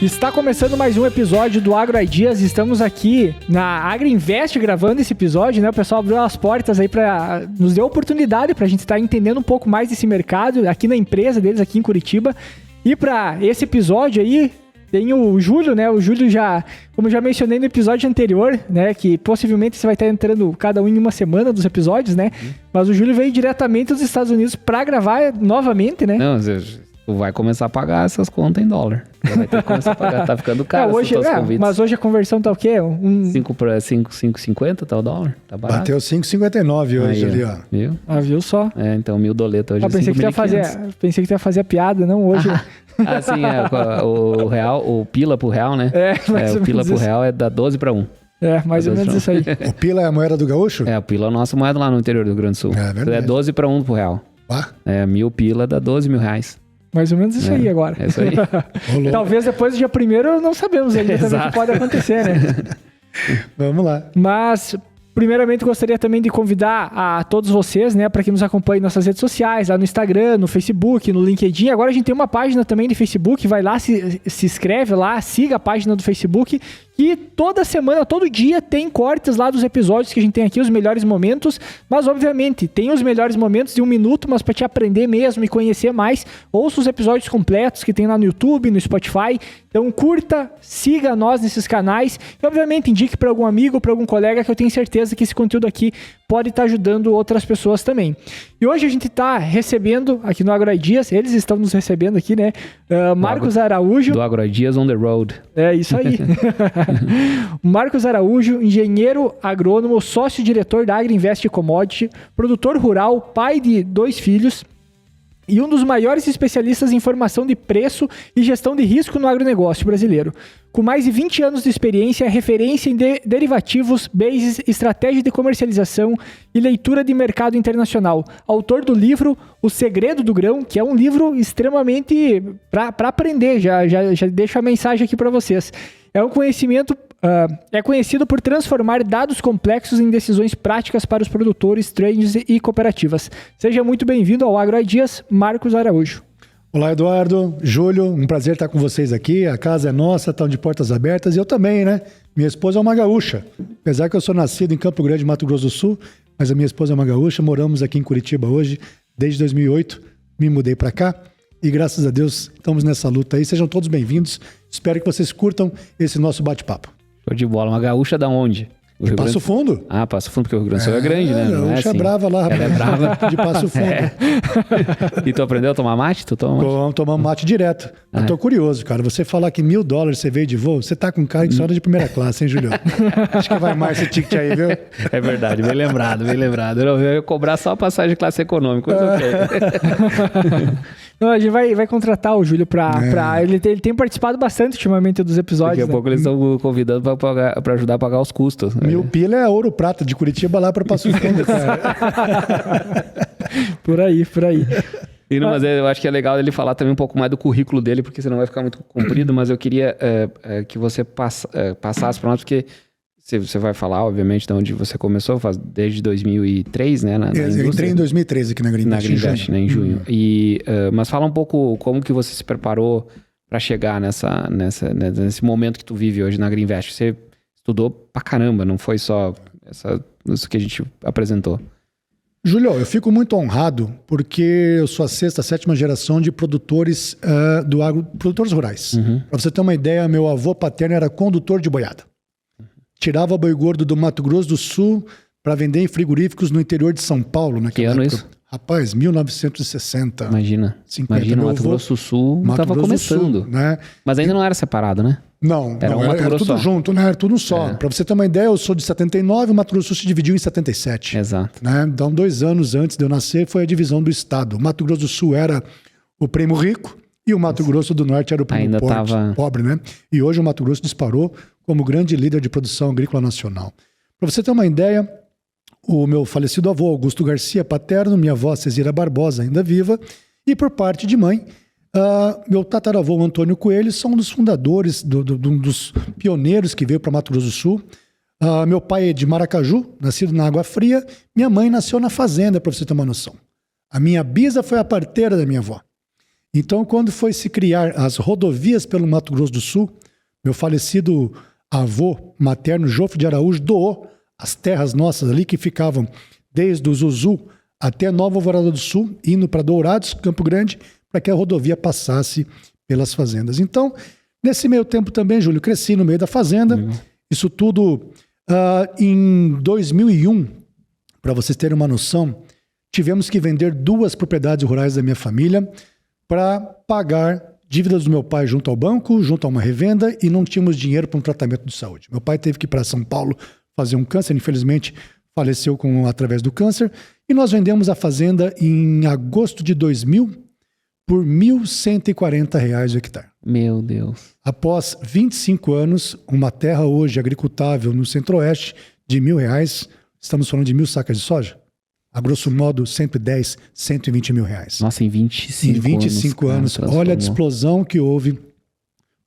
Está começando mais um episódio do Agro Ideas. Estamos aqui na AgriInvest gravando esse episódio, né? O pessoal abriu as portas aí nos deu oportunidade para a gente estar entendendo um pouco mais desse mercado aqui na empresa deles, aqui em Curitiba. E para esse episódio aí, tem o Júlio, né? O Júlio como já mencionei no episódio anterior, né? Que possivelmente você vai estar entrando cada um em uma semana dos episódios, né? Mas o Júlio veio diretamente dos Estados Unidos para gravar novamente, né? Não, tu vai começar a pagar essas contas em dólar. Vai ter que começar a pagar, tá ficando caro. Mas hoje a conversão tá o quê? 5,50 tá o dólar? Tá barato. Bateu 5,59 hoje ali, ó. Viu? Ah, viu só? Então 1.000 doletas hoje. Pensei que tu ia fazer a piada, não hoje. Sim, o real, o pila pro real, né? O pila pro real é da 12 para 1. Mais ou menos isso aí. O pila é a moeda do gaúcho? O pila é a nossa moeda lá no interior do Rio Grande do Sul. É verdade. É 12 para 1 pro real. 1.000 pila dá 12 mil reais. Mais ou menos isso aí agora. É isso aí. Talvez depois do dia 1º não sabemos ainda também o que pode acontecer, né? Vamos lá. Mas, primeiramente, gostaria também de convidar a todos vocês, né, para que nos acompanhem nas nossas redes sociais, lá no Instagram, no Facebook, no LinkedIn. Agora a gente tem uma página também de Facebook, vai lá, se inscreve lá, siga a página do Facebook. E toda semana, todo dia tem cortes lá dos episódios que a gente tem aqui, os melhores momentos. Mas, obviamente, tem os melhores momentos de 1 minuto, mas para te aprender mesmo e conhecer mais, ouça os episódios completos que tem lá no YouTube, no Spotify. Então, curta, siga nós nesses canais. E, obviamente, indique para algum amigo, para algum colega, que eu tenho certeza que esse conteúdo aqui pode estar ajudando outras pessoas também. E hoje a gente está recebendo aqui no Agro Ideas, eles estão nos recebendo aqui, né? Marcos Araújo. Do Agro Ideas on the road. É isso aí. Marcos Araújo, engenheiro agrônomo, sócio-diretor da AgriInvest Commodity, produtor rural, pai de 2 filhos e um dos maiores especialistas em formação de preço e gestão de risco no agronegócio brasileiro. Com mais de 20 anos de experiência, referência em derivativos, bases, estratégia de comercialização e leitura de mercado internacional. Autor do livro O Segredo do Grão, que é um livro extremamente para aprender, já deixo a mensagem aqui para vocês. É conhecido por transformar dados complexos em decisões práticas para os produtores, traders e cooperativas. Seja muito bem-vindo ao Agro Ideas, Marcos Araújo. Olá, Eduardo, Júlio, um prazer estar com vocês aqui. A casa é nossa, estão de portas abertas e eu também, né? Minha esposa é uma gaúcha. Apesar que eu sou nascido em Campo Grande, Mato Grosso do Sul, mas a minha esposa é uma gaúcha. Moramos aqui em Curitiba hoje, desde 2008. Me mudei para cá. E graças a Deus estamos nessa luta aí. Sejam todos bem-vindos. Espero que vocês curtam esse nosso bate-papo. Show de bola. Uma gaúcha da onde? De Passo Fundo. Passo Fundo, porque o Rio Grande do Sul é grande, né? A gaúcha é brava lá, rapaz. Ela é brava. De Passo Fundo. E tu aprendeu a tomar mate? Tu toma mate? Tomamos mate direto. Eu tô curioso, cara. Você falar que $1.000 você veio de voo, você tá com cara de senhora de primeira classe, hein, Julio? Acho que vai mais esse ticket aí, viu? É verdade, bem lembrado, bem lembrado. Eu ia cobrar só a passagem de classe econômica. Não, a gente vai contratar o Júlio ele tem participado bastante ultimamente dos episódios. Daqui a pouco eles estão convidando para ajudar a pagar os custos. 1.000 pila é ouro prata de Curitiba lá para Passo Fundo, cara. Por aí. Mas eu acho que é legal ele falar também um pouco mais do currículo dele, porque senão vai ficar muito comprido, mas eu queria que você passasse para nós, porque você vai falar, obviamente, de onde você começou, desde 2003, né? Eu entrei em 2013 aqui na AgriInvest. Em junho. Mas fala um pouco como que você se preparou para chegar nesse momento que tu vive hoje na AgriInvest. Você estudou pra caramba, não foi só isso que a gente apresentou. Júlio, eu fico muito honrado porque eu sou a 6ª, 7ª geração de produtores produtores rurais. Para você ter uma ideia, meu avô paterno era condutor de boiada. Tirava boi gordo do Mato Grosso do Sul para vender em frigoríficos no interior de São Paulo. Que ano isso? Rapaz, 1960. Imagina, Mato Grosso do Sul estava começando. Sul, né? Mas ainda não era separado, né? Não, era tudo só. Junto, né? Era tudo só. Para você ter uma ideia, eu sou de 79, o Mato Grosso do Sul se dividiu em 77. Exato. Né? Então, 2 anos antes de eu nascer, foi a divisão do estado. O Mato Grosso do Sul era o primo rico e o Mato Grosso do Norte era o primo pobre, né? E hoje o Mato Grosso disparou como grande líder de produção agrícola nacional. Para você ter uma ideia, o meu falecido avô, Augusto Garcia paterno, minha avó, Cezira Barbosa, ainda viva, e por parte de mãe, meu tataravô, Antônio Coelho, são um dos fundadores, um dos pioneiros que veio para Mato Grosso do Sul. Meu pai é de Maracaju, nascido na Água Fria. Minha mãe nasceu na fazenda, para você ter uma noção. A minha bisa foi a parteira da minha avó. Então, quando foi se criar as rodovias pelo Mato Grosso do Sul, meu falecido avô materno, Jofre de Araújo, doou as terras nossas ali que ficavam desde o Zuzu até Nova Alvorada do Sul, indo para Dourados, Campo Grande, para que a rodovia passasse pelas fazendas. Então, nesse meio tempo também, Júlio, cresci no meio da fazenda. Isso tudo em 2001, para vocês terem uma noção, tivemos que vender 2 propriedades rurais da minha família para pagar dívidas do meu pai junto ao banco, junto a uma revenda, e não tínhamos dinheiro para um tratamento de saúde. Meu pai teve que ir para São Paulo fazer um câncer, infelizmente faleceu através do câncer, e nós vendemos a fazenda em agosto de 2000 por R$ 1.140 o hectare. Meu Deus. Após 25 anos, uma terra hoje agricultável no centro-oeste de R$ 1.000, estamos falando de 1.000 sacas de soja? A grosso modo, 110, 120 mil reais. Nossa, em 25 anos. Em 25 anos, olha a explosão que houve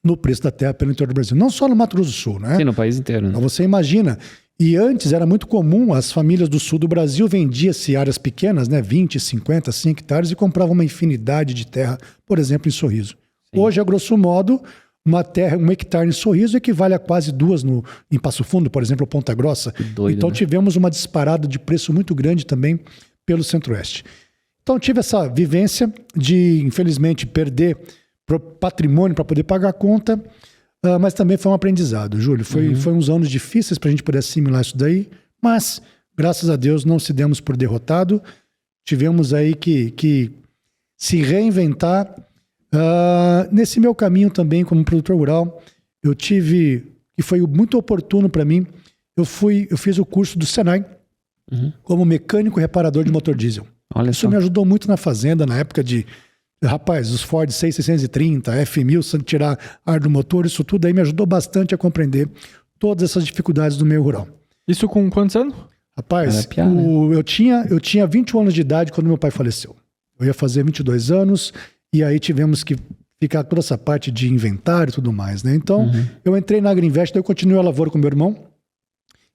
no preço da terra pelo interior do Brasil. Não só no Mato Grosso do Sul, né? Sim, no país inteiro. Né? Então você imagina. E antes era muito comum, as famílias do sul do Brasil vendiam-se áreas pequenas, né? 20, 50, 100 hectares, e compravam uma infinidade de terra, por exemplo, em Sorriso. Sim. Hoje, a grosso modo, uma terra, 1 hectare em Sorriso equivale a quase 2 em Passo Fundo, por exemplo, Ponta Grossa. Que doido, então né? tivemos uma disparada de preço muito grande também pelo Centro-Oeste. Então tive essa vivência de, infelizmente, perder patrimônio para poder pagar a conta, mas também foi um aprendizado, Júlio. Foi uns anos difíceis para a gente poder assimilar isso daí, mas, graças a Deus, não se demos por derrotado. Tivemos aí que se reinventar. Nesse meu caminho também como produtor rural, eu tive, que foi muito oportuno para mim, eu fiz o curso do Senai como mecânico reparador de motor diesel. Olha Isso só. me ajudou muito na fazenda, na época de, rapaz, os Ford 6630, F1000, tirar ar do motor, isso tudo aí me ajudou bastante a compreender todas essas dificuldades do meio rural. Isso com quantos anos? Rapaz, piada, né? eu tinha 21 anos de idade quando meu pai faleceu. Eu ia fazer 22 anos e aí tivemos que ficar toda essa parte de inventário e tudo mais, né? Então, eu entrei na Agriinvest, eu continuei a lavoura com meu irmão,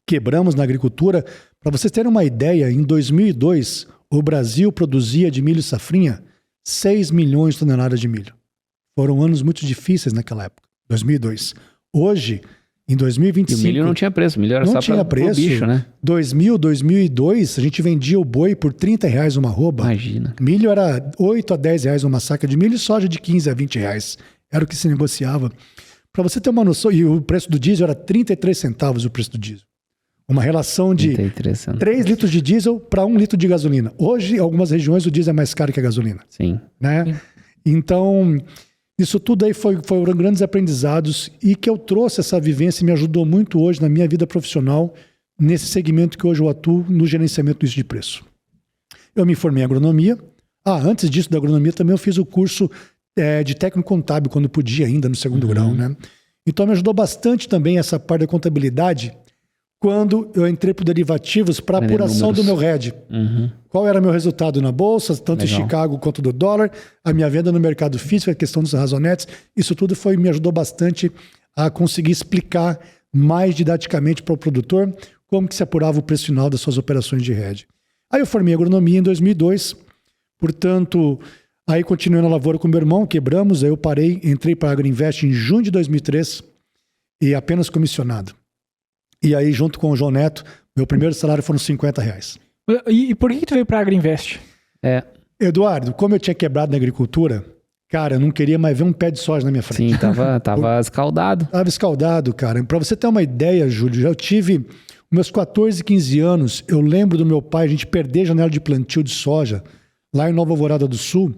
quebramos na agricultura. Para vocês terem uma ideia, em 2002, o Brasil produzia de milho safrinha 6 milhões de toneladas de milho. Foram anos muito difíceis naquela época, 2002. Hoje, em 2025... E o milho não tinha preço, o milho era não só tinha preço. Bicho, né? 2002, a gente vendia o boi por R$30 uma arroba. Imagina. Milho era 8 a 10 reais uma saca de milho e soja de 15 a 20 reais. Era o que se negociava. Para você ter uma noção, e o preço do diesel era 33 centavos o preço do diesel. Uma relação de 3 litros de diesel para 1 litro de gasolina. Hoje, em algumas regiões, o diesel é mais caro que a gasolina. Sim. Né? Sim. Então, isso tudo aí foram grandes aprendizados e que eu trouxe essa vivência e me ajudou muito hoje na minha vida profissional, nesse segmento que hoje eu atuo no gerenciamento do risco de preço. Eu me formei em agronomia. Antes disso da agronomia também eu fiz o curso de técnico contábil, quando podia ainda, no segundo grau, né? Então me ajudou bastante também essa parte da contabilidade quando eu entrei para derivativos para apuração do meu RED. Qual era meu resultado na bolsa, tanto em Chicago quanto do dólar, a minha venda no mercado físico, a questão dos razonetes, isso tudo me ajudou bastante a conseguir explicar mais didaticamente para o produtor como que se apurava o preço final das suas operações de RED. Aí eu formei agronomia em 2002, portanto, aí continuei na lavoura com meu irmão, quebramos, aí eu parei, entrei para a Agriinvest em junho de 2003 e apenas comissionado. E aí, junto com o João Neto, meu primeiro salário foram R$50. E por que tu veio para a Agriinvest? Eduardo, como eu tinha quebrado na agricultura, cara, eu não queria mais ver um pé de soja na minha frente. Sim, tava escaldado. Tava escaldado, cara. Para você ter uma ideia, Júlio, eu tive meus 14, 15 anos, eu lembro do meu pai, a gente perder a janela de plantio de soja lá em Nova Alvorada do Sul.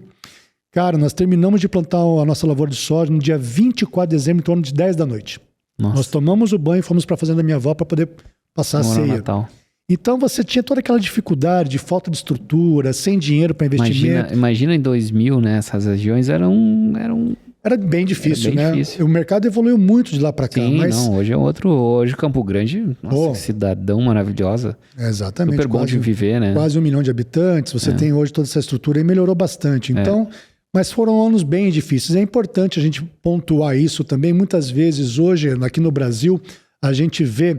Cara, nós terminamos de plantar a nossa lavoura de soja no dia 24 de dezembro, em torno de 10 da noite. Nossa. Nós tomamos o banho e fomos para a fazenda da minha avó para poder passar a ceia. Natal. Então você tinha toda aquela dificuldade de falta de estrutura, sem dinheiro para investimento. Imagina em 2000, né? Essas regiões eram... Era bem difícil, era bem né? Difícil. O mercado evoluiu muito de lá para cá. Sim, mas... não, hoje é outro. Hoje Campo Grande, nossa, que cidadão maravilhosa. Exatamente. Super bom de viver, né? Quase 1 milhão de habitantes. Você tem hoje toda essa estrutura e melhorou bastante. Então, mas foram anos bem difíceis. É importante a gente pontuar isso também. Muitas vezes hoje, aqui no Brasil, a gente vê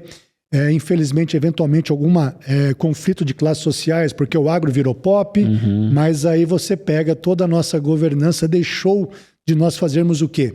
infelizmente, eventualmente, algum conflito de classes sociais, porque o agro virou pop, mas aí você pega toda a nossa governança, deixou de nós fazermos o quê?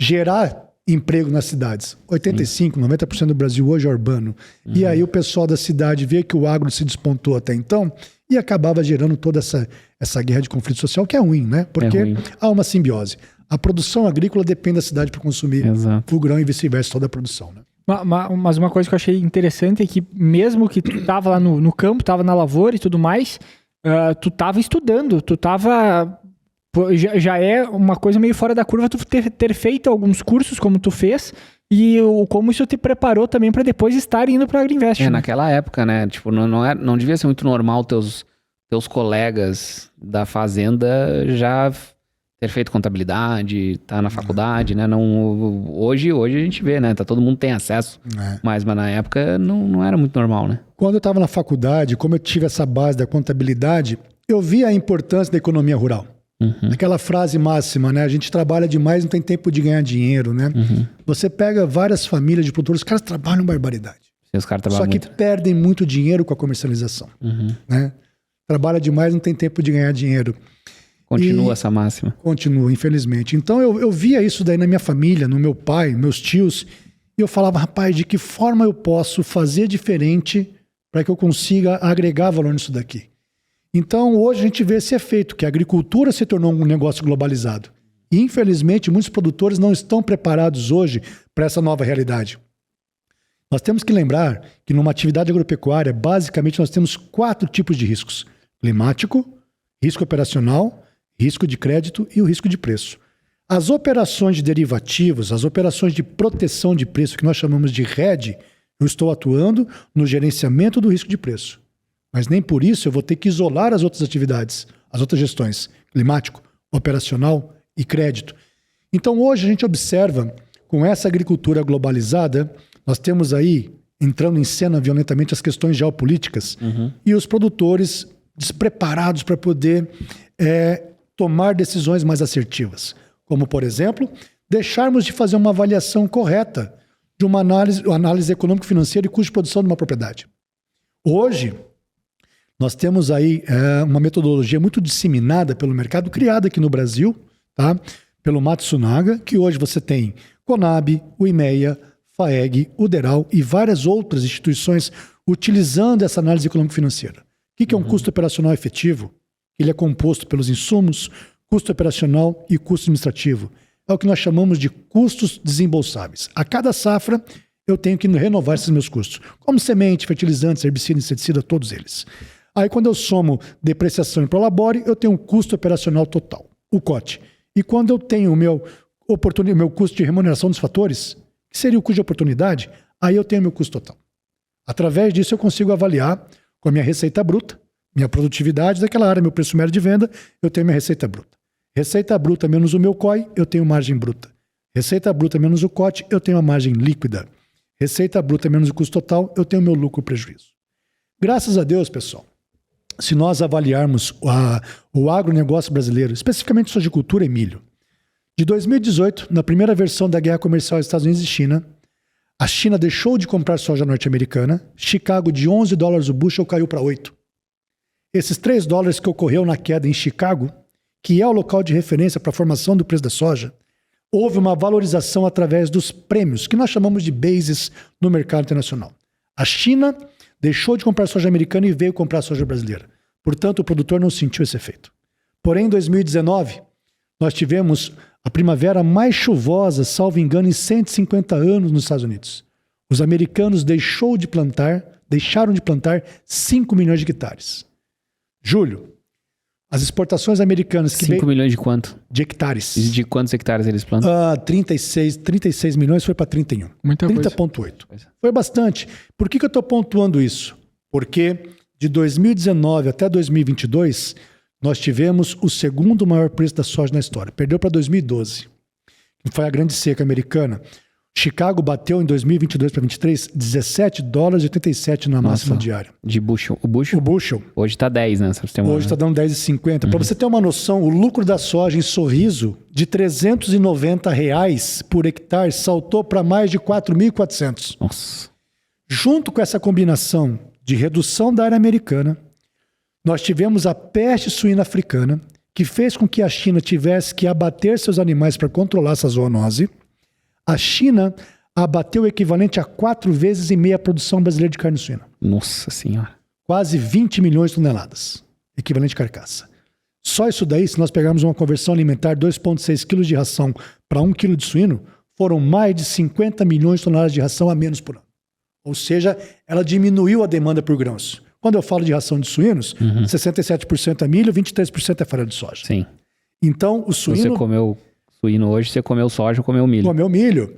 Gerar emprego nas cidades. 85%, 90% do Brasil hoje é urbano. E aí o pessoal da cidade vê que o agro se despontou até então e acabava gerando toda essa guerra de conflito social, que é ruim, né? Porque há uma simbiose. A produção agrícola depende da cidade para consumir o grão e vice-versa, toda a produção, né? Mas uma coisa que eu achei interessante é que mesmo que tu tava lá no campo, tava na lavoura e tudo mais, tu tava estudando, tu tava... Já é uma coisa meio fora da curva tu ter feito alguns cursos como tu fez e como isso te preparou também para depois estar indo para a Agriinvest. Naquela época, né? Tipo, não devia ser muito normal teus colegas da fazenda já ter feito contabilidade, tá na faculdade, né? Não, hoje a gente vê, né? Todo mundo tem acesso, mas na época não era muito normal, né? Quando eu estava na faculdade, como eu tive essa base da contabilidade, eu vi a importância da economia rural. Aquela frase máxima, né? A gente trabalha demais, não tem tempo de ganhar dinheiro, né? Você pega várias famílias de produtores, os caras trabalham barbaridade. Os caras trabalham só que muito. Perdem muito dinheiro com a comercialização, né? Trabalha demais, não tem tempo de ganhar dinheiro. Continua essa máxima. Continua, infelizmente. Então eu via isso daí na minha família, no meu pai, meus tios, e eu falava, rapaz, de que forma eu posso fazer diferente para que eu consiga agregar valor nisso daqui? Então, hoje a gente vê esse efeito, que a agricultura se tornou um negócio globalizado. E, infelizmente, muitos produtores não estão preparados hoje para essa nova realidade. Nós temos que lembrar que numa atividade agropecuária, basicamente, nós temos 4 tipos de riscos. Climático, risco operacional, risco de crédito e o risco de preço. As operações de derivativos, as operações de proteção de preço, que nós chamamos de RED, eu estou atuando no gerenciamento do risco de preço. Mas nem por isso eu vou ter que isolar as outras atividades, as outras gestões, climático, operacional e crédito. Então hoje a gente observa, com essa agricultura globalizada, nós temos aí, entrando em cena violentamente, as questões geopolíticas e os produtores despreparados para poder tomar decisões mais assertivas. Como, por exemplo, deixarmos de fazer uma avaliação correta de uma análise econômico-financeira e custo de produção de uma propriedade. Hoje, nós temos aí uma metodologia muito disseminada pelo mercado, criada aqui no Brasil, tá? Pelo Matsunaga, que hoje você tem Conab, o IMEA, FAEG, o DERAL e várias outras instituições utilizando essa análise econômico-financeira. O que é um custo operacional efetivo? Ele é composto pelos insumos, custo operacional e custo administrativo. É o que nós chamamos de custos desembolsáveis. A cada safra, eu tenho que renovar esses meus custos, como semente, fertilizantes, herbicida, inseticida, todos eles. Aí, quando eu somo depreciação e prolabore, eu tenho um custo operacional total, o COT. E quando eu tenho o meu custo de remuneração dos fatores, que seria o custo de oportunidade, aí eu tenho o meu custo total. Através disso, eu consigo avaliar com a minha receita bruta, minha produtividade daquela área, meu preço médio de venda, eu tenho minha receita bruta. Receita bruta menos o meu COI, eu tenho margem bruta. Receita bruta menos o COT, eu tenho a margem líquida. Receita bruta menos o custo total, eu tenho o meu lucro prejuízo. Graças a Deus, pessoal, se nós avaliarmos o agronegócio brasileiro, especificamente sojicultura e milho, de 2018, na primeira versão da guerra comercial Estados Unidos e China, a China deixou de comprar soja norte-americana, Chicago de $11 o bushel caiu para 8. Esses $3 que ocorreu na queda em Chicago, que é o local de referência para a formação do preço da soja, houve uma valorização através dos prêmios, que nós chamamos de bases no mercado internacional. A China deixou de comprar soja americana e veio comprar soja brasileira. Portanto, o produtor não sentiu esse efeito. Porém, em 2019, nós tivemos a primavera mais chuvosa, salvo engano, em 150 anos nos Estados Unidos. Os americanos deixaram de plantar 5 milhões de hectares. Júlio, as exportações americanas... 5 milhões de quanto? De hectares. E de quantos hectares eles plantam? 36 milhões foi para 31. Muita 30,8. Foi bastante. Por que eu estou pontuando isso? Porque de 2019 até 2022, nós tivemos o segundo maior preço da soja na história. Perdeu para 2012, que foi a grande seca americana. Chicago bateu em 2022 para 2023 $17,87 na máxima diária. De bushel. O bushel? O bushel. Hoje está 10, né? Hoje está dando 10,50. Para você ter uma noção, o lucro da soja em Sorriso, de R$390 por hectare, saltou para mais de 4.400. Nossa. Junto com essa combinação de redução da área americana, nós tivemos a peste suína africana, que fez com que a China tivesse que abater seus animais para controlar essa zoonose. A China abateu o equivalente a 4,5 vezes a produção brasileira de carne suína. Nossa Senhora. Quase 20 milhões de toneladas, equivalente carcaça. Só isso daí, se nós pegarmos uma conversão alimentar, 2,6 quilos de ração para 1 quilo de suíno, foram mais de 50 milhões de toneladas de ração a menos por ano. Ou seja, ela diminuiu a demanda por grãos. Quando eu falo de ração de suínos, 67% é milho, 23% é farelo de soja. Sim. Então, o suíno... Você comeu suíno hoje, você comeu soja ou comeu milho? Comeu milho.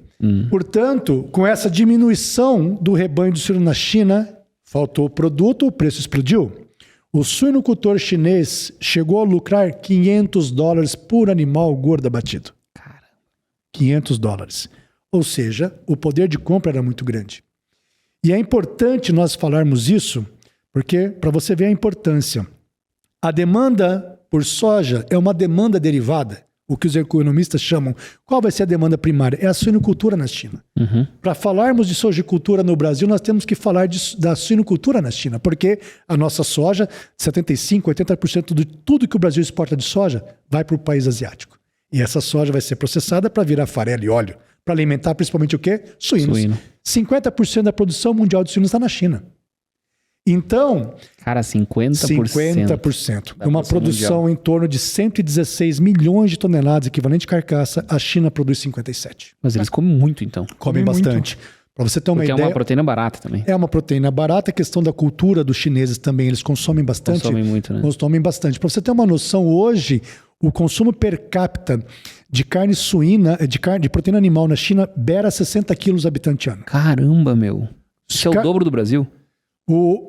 Portanto, com essa diminuição do rebanho de suíno na China, faltou produto, o preço explodiu. O suinocultor chinês chegou a lucrar $500 por animal gordo abatido. Caramba. $500. Ou seja, o poder de compra era muito grande. E é importante nós falarmos isso, porque para você ver a importância, a demanda por soja é uma demanda derivada, o que os economistas chamam. Qual vai ser a demanda primária? É a suinocultura na China. Para falarmos de sojicultura no Brasil, nós temos que falar da suinocultura na China, porque a nossa soja, 75%, 80% de tudo que o Brasil exporta de soja vai para o país asiático. E essa soja vai ser processada para virar farelo e óleo, para alimentar principalmente o quê? Suínos. 50% da produção mundial de suínos está na China. Então... Cara, 50%. 50%. Uma produção mundial em torno de 116 milhões de toneladas, equivalente carcaça, a China produz 57. Mas eles comem muito, então. Comem bastante. Para você ter uma ideia... Porque é uma proteína barata também. É uma proteína barata. A questão da cultura dos chineses também, eles consomem bastante. Consomem muito, né? Consomem bastante. Para você ter uma noção, hoje, o consumo per capita de carne suína, de proteína animal na China, beira 60 quilos habitante ano. Caramba, meu. Isso é o dobro do Brasil?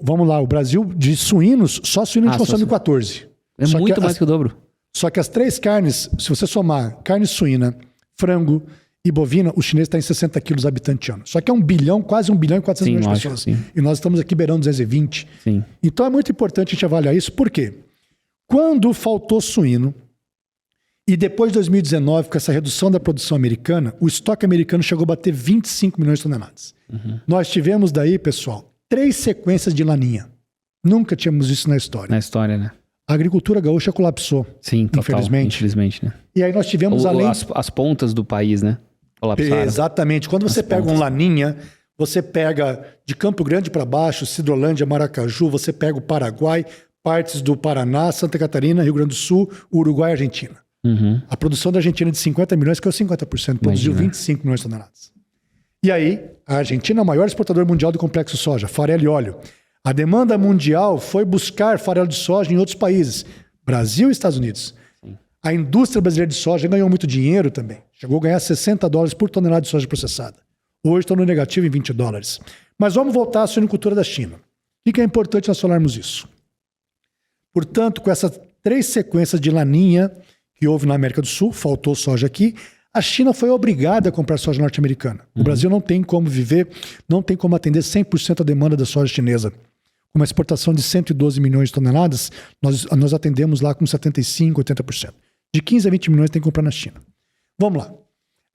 Vamos lá, o Brasil de suínos, só suíno a gente consome 14. É só muito mais que o dobro. Só que as três carnes, se você somar carne suína, frango e bovina, o chinês está em 60 quilos habitante ano. Só que é 1 bilhão, quase 1 bilhão e 400 milhões de pessoas. Sim. E nós estamos aqui beirando 220. Sim. Então é muito importante a gente avaliar isso, por quê? Quando faltou suíno, e depois de 2019, com essa redução da produção americana, o estoque americano chegou a bater 25 milhões de toneladas. Nós tivemos daí, pessoal, 3 sequências de laninha. Nunca tínhamos isso na história. Na história, né? A agricultura gaúcha colapsou. Sim, total. Infelizmente, né? E aí nós tivemos as pontas do país, né? Colapsaram. Exatamente. Quando você pega um laninha, você pega de Campo Grande para baixo, Cidrolândia, Maracaju, você pega o Paraguai, partes do Paraná, Santa Catarina, Rio Grande do Sul, Uruguai e Argentina. A produção da Argentina de 50 milhões, que é o 50%, produziu 25 milhões de toneladas. E aí, a Argentina é o maior exportador mundial do complexo soja, farelo e óleo. A demanda mundial foi buscar farelo de soja em outros países, Brasil e Estados Unidos. A indústria brasileira de soja ganhou muito dinheiro também. Chegou a ganhar $60 por tonelada de soja processada. Hoje estão no negativo em $20. Mas vamos voltar à suinocultura da China. O que é importante nós falarmos isso? Portanto, com essas 3 sequências de laninha que houve na América do Sul, faltou soja aqui, a China foi obrigada a comprar soja norte-americana. O Brasil não tem como viver, não tem como atender 100% a demanda da soja chinesa. Com uma exportação de 112 milhões de toneladas, nós atendemos lá com 75%, 80%. De 15 a 20 milhões tem que comprar na China. Vamos lá.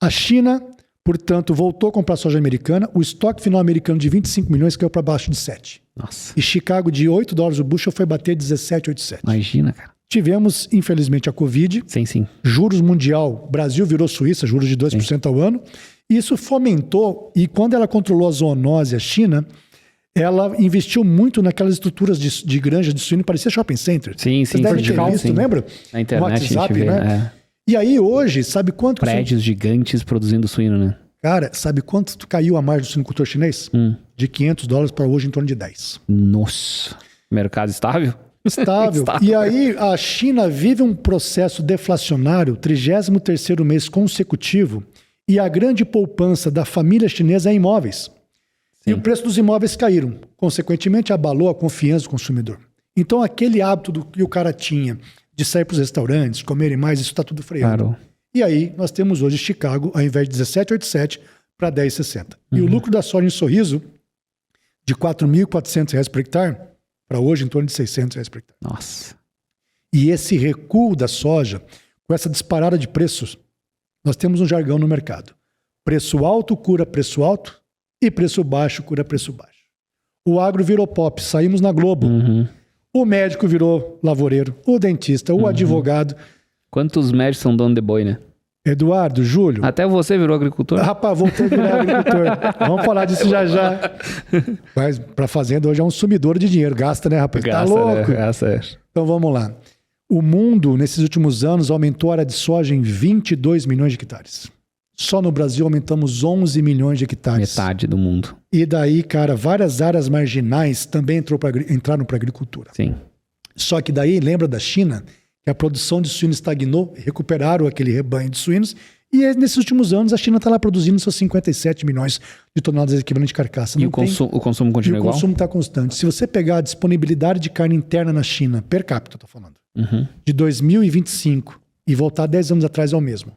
A China, portanto, voltou a comprar soja americana. O estoque final americano de 25 milhões caiu para baixo de 7. Nossa. E Chicago, de $8 o bushel, foi bater 17,87. Imagina, cara. Tivemos, infelizmente, a Covid. Sim. Juros mundial. Brasil virou Suíça, juros de 2% ao ano. Isso fomentou, e quando ela controlou a zoonose, a China, ela investiu muito naquelas estruturas de granja de suíno, parecia shopping center. Sim. Vocês devem ter visto, lembra? Na internet, no WhatsApp, a gente vê, né? E aí, hoje, sabe quanto... Prédios gigantes produzindo suíno, né? Cara, sabe quanto caiu a margem do suinocultor chinês? De $500 para hoje em torno de 10. Nossa. Mercado estável? Estável. E aí a China vive um processo deflacionário, 33º mês consecutivo, e a grande poupança da família chinesa é imóveis. Sim. E o preço dos imóveis caíram. Consequentemente, abalou a confiança do consumidor. Então, aquele hábito que o cara tinha de sair para os restaurantes, comerem mais, isso está tudo freando. Claro. E aí, nós temos hoje Chicago, ao invés de 17,87 para 10,60. E o lucro da soja em Sorriso, de R$ 4.400 por hectare, para hoje em torno de R$600 por hectare. Nossa. E esse recuo da soja, com essa disparada de preços, nós temos um jargão no mercado. Preço alto cura preço alto e preço baixo cura preço baixo. O agro virou pop, saímos na Globo. O médico virou lavoureiro, o dentista, o advogado. Quantos médicos são dono de boi, né? Eduardo, Júlio. Até você virou agricultor? Rapaz, voltei a virar agricultor. Vamos falar disso já. Mas para fazenda hoje é um sumidor de dinheiro. Gasta, né, rapaz? Gasta, tá louco? Né? Gasta. Então vamos lá. O mundo, nesses últimos anos, aumentou a área de soja em 22 milhões de hectares. Só no Brasil aumentamos 11 milhões de hectares. Metade do mundo. E daí, cara, várias áreas marginais também entraram para a agricultura. Sim. Só que daí, lembra da China? Que a produção de suínos estagnou, recuperaram aquele rebanho de suínos, e nesses últimos anos a China está lá produzindo seus 57 milhões de toneladas equivalente de carcaça. E o consumo continua igual? O consumo está constante. Se você pegar a disponibilidade de carne interna na China, per capita, estou falando, de 2025 e voltar 10 anos atrás é o mesmo.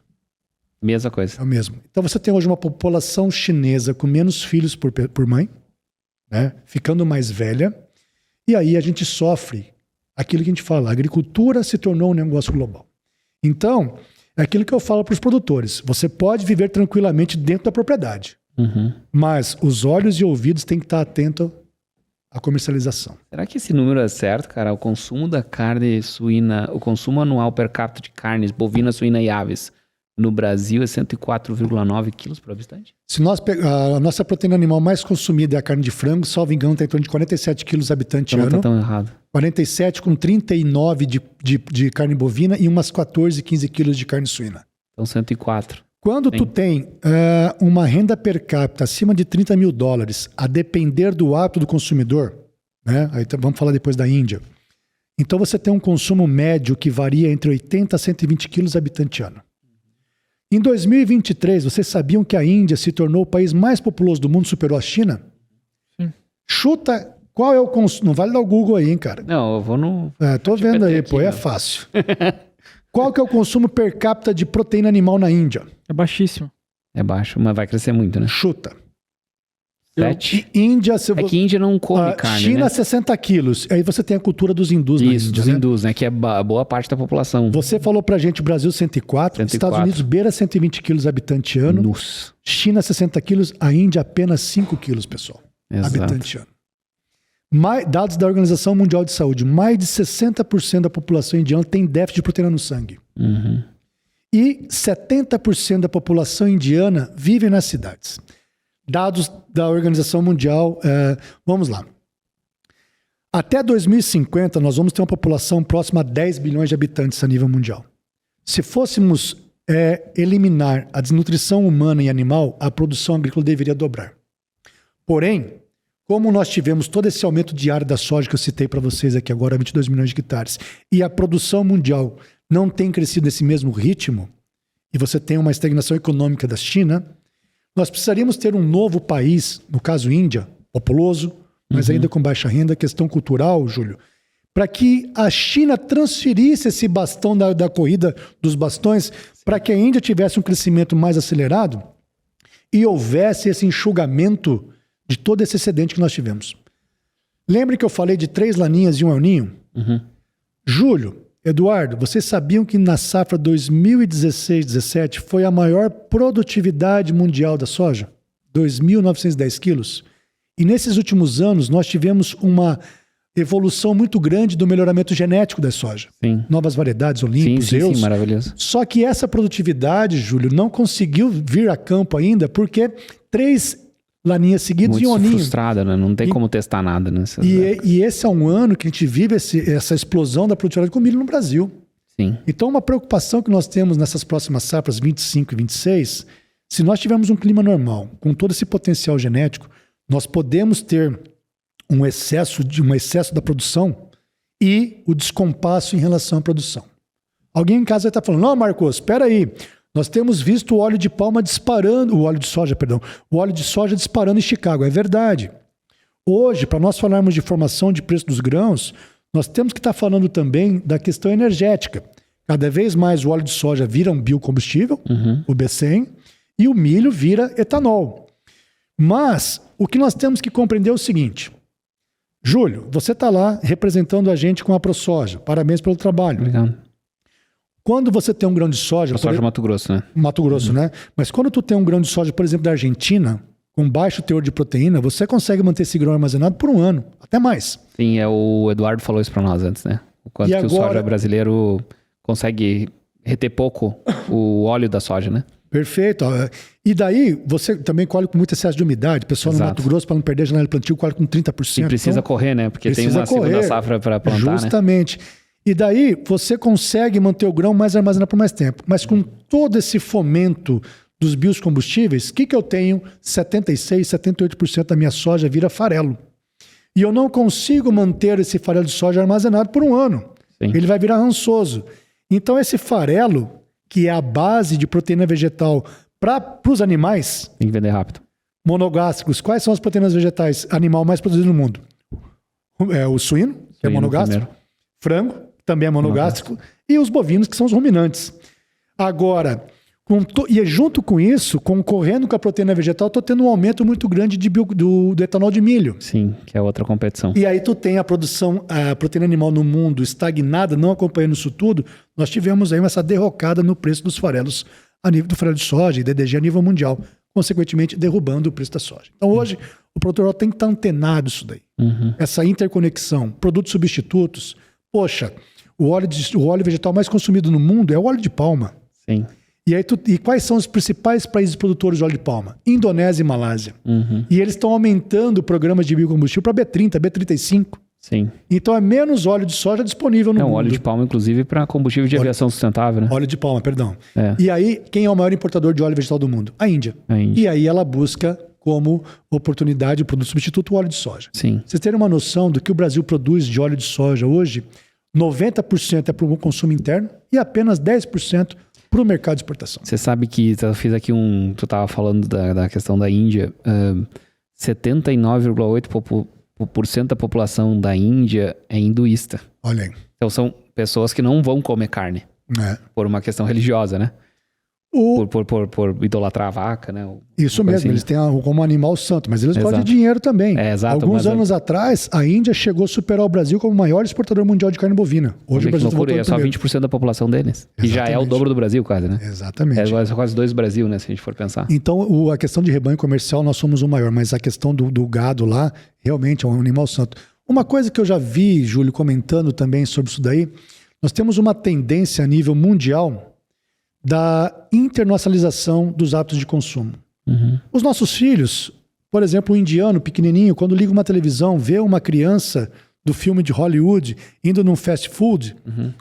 Mesma coisa. É o mesmo. Então você tem hoje uma população chinesa com menos filhos por mãe, né, ficando mais velha, e aí a gente sofre aquilo que a gente fala, a agricultura se tornou um negócio global. Então, é aquilo que eu falo para os produtores. Você pode viver tranquilamente dentro da propriedade, mas os olhos e ouvidos têm que estar atentos à comercialização. Será que esse número é certo, cara? O consumo da carne suína, o consumo anual per capita de carnes bovina, suína e aves no Brasil é 104,9 quilos por habitante? Se nós a nossa proteína animal mais consumida é a carne de frango, salvo engano, está em torno de 47 quilos habitante ano. Não está tão errado. 47 com 39 de carne bovina e umas 14, 15 quilos de carne suína. Então 104. Quando tu tem uma renda per capita acima de $30 mil, a depender do hábito do consumidor, né? Aí vamos falar depois da Índia. Então você tem um consumo médio que varia entre 80 a 120 quilos habitante ano. Em 2023, vocês sabiam que a Índia se tornou o país mais populoso do mundo, superou a China? Sim. Chuta qual é o consumo. Não vale dar o Google aí, hein, cara? Não, eu vou no... Tô vendo aí, pô, é fácil. Qual que é o consumo per capita de proteína animal na Índia? É baixíssimo. É baixo, mas vai crescer muito, né? Chuta. 7? Índia... que Índia não come carne, China, né? 60 quilos. Aí você tem a cultura dos hindus na Índia. Isso, dos hindus, né? Que é boa parte da população. Você falou pra gente, Brasil 104, Estados Unidos beira 120 quilos habitante ano. Nossa. China 60 quilos, a Índia apenas 5 quilos, pessoal. Exato. Habitante ano. Dados da Organização Mundial de Saúde, mais de 60% da população indiana tem déficit de proteína no sangue. E 70% da população indiana vive nas cidades. Dados da Organização Mundial, vamos lá. Até 2050, nós vamos ter uma população próxima a 10 bilhões de habitantes a nível mundial. Se fôssemos eliminar a desnutrição humana e animal, a produção agrícola deveria dobrar. Porém, como nós tivemos todo esse aumento de área da soja que eu citei para vocês aqui agora, 22 milhões de hectares, e a produção mundial não tem crescido nesse mesmo ritmo, e você tem uma estagnação econômica da China, nós precisaríamos ter um novo país, no caso Índia, populoso, mas ainda com baixa renda, questão cultural, Júlio, para que a China transferisse esse bastão da corrida dos bastões, para que a Índia tivesse um crescimento mais acelerado e houvesse esse enxugamento de todo esse excedente que nós tivemos. Lembre que eu falei de 3 laninhas e 1 aninho? Júlio, Eduardo, vocês sabiam que na safra 2016-17 foi a maior produtividade mundial da soja? 2.910 quilos. E nesses últimos anos nós tivemos uma evolução muito grande do melhoramento genético da soja. Sim. Novas variedades, Olympus, sim, maravilhoso. Só que essa produtividade, Júlio, não conseguiu vir a campo ainda porque 3 laninhas seguidas muito e um aninho. Frustrada, né? Não tem como testar nada, né? E esse é um ano que a gente vive essa explosão da produtividade com milho no Brasil. Sim. Então, uma preocupação que nós temos nessas próximas safras 25 e 26, se nós tivermos um clima normal, com todo esse potencial genético, nós podemos ter um excesso da produção e o descompasso em relação à produção. Alguém em casa vai estar falando, não, Marcos, espera aí. Nós temos visto o óleo de palma disparando, o óleo de soja disparando em Chicago. É verdade. Hoje, para nós falarmos de formação de preço dos grãos, nós temos que estar falando também da questão energética. Cada vez mais o óleo de soja vira um biocombustível, o B100, e o milho vira etanol. Mas o que nós temos que compreender é o seguinte. Júlio, você está lá representando a gente com a ProSoja. Parabéns pelo trabalho. Obrigado. Quando você tem um grão de soja... ProSoja Mato Grosso, né? Mato Grosso, né? Mas quando tu tem um grão de soja, por exemplo, da Argentina, com baixo teor de proteína, você consegue manter esse grão armazenado por 1 ano, até mais. Sim, o Eduardo falou isso para nós antes, né? O quanto que o soja brasileiro consegue reter pouco o óleo da soja, né? Perfeito. E daí, você também colhe com muito excesso de umidade. O pessoal no Mato Grosso, para não perder a janela de plantio, colhe com 30%. E precisa correr, né? Porque tem uma segunda safra para plantar, justamente. Né? E daí, você consegue manter o grão mais armazenado por mais tempo. Mas com todo esse fomento dos biocombustíveis, o que eu tenho? 76%, 78% da minha soja vira farelo. E eu não consigo manter esse farelo de soja armazenado por 1 ano. Sim. Ele vai virar rançoso. Então, esse farelo, que é a base de proteína vegetal para os animais... Tem que vender rápido. Monogástricos. Quais são as proteínas vegetais? Animal mais produzido no mundo? O suíno, que é monogástrico. Frango, também é monogástrico. E os bovinos, que são os ruminantes. Agora... E junto com isso, concorrendo com a proteína vegetal, estou tendo um aumento muito grande do etanol de milho. Sim, que é outra competição. E aí tu tem a produção, a proteína animal no mundo estagnada, não acompanhando isso tudo. Nós tivemos aí essa derrocada no preço dos farelos, a nível do farelo de soja e DDG a nível mundial, consequentemente derrubando o preço da soja. Então hoje, o produtor tem que estar antenado isso daí. Essa interconexão, produtos substitutos. Poxa, o óleo vegetal mais consumido no mundo é o óleo de palma. Sim. E quais são os principais países produtores de óleo de palma? Indonésia e Malásia. E eles estão aumentando programas de biocombustível para B30, B35. Sim. Então é menos óleo de soja disponível no mundo. Óleo de palma, inclusive, para combustível de aviação sustentável, né? Óleo de palma, perdão. E aí, quem é o maior importador de óleo vegetal do mundo? A Índia. E aí ela busca como oportunidade de produto substituto o óleo de soja. Sim. Vocês terem uma noção do que o Brasil produz de óleo de soja hoje, 90% é para o consumo interno e apenas 10% para o mercado de exportação. Você sabe que eu fiz aqui tu estava falando da questão da Índia, 79,8% da população da Índia é hinduísta. Olha aí. Então são pessoas que não vão comer carne, por uma questão religiosa, né? Por idolatrar a vaca, né? Isso mesmo, assim. Eles têm como animal santo, mas eles gostam de dinheiro também. Exato. Alguns anos atrás, a Índia chegou a superar o Brasil como o maior exportador mundial de carne bovina. Hoje o Brasil voltou é só 20% da população deles. Exatamente. E já é o dobro do Brasil quase, né? Exatamente. É quase 2 do Brasil, né? Se a gente for pensar. Então, a questão de rebanho comercial, nós somos o maior, mas a questão do gado lá, realmente é um animal santo. Uma coisa que eu já vi, Júlio, comentando também sobre isso daí, nós temos uma tendência a nível mundial da internacionalização dos hábitos de consumo. Os nossos filhos, por exemplo, o indiano pequenininho, quando liga uma televisão, vê uma criança do filme de Hollywood indo num fast food,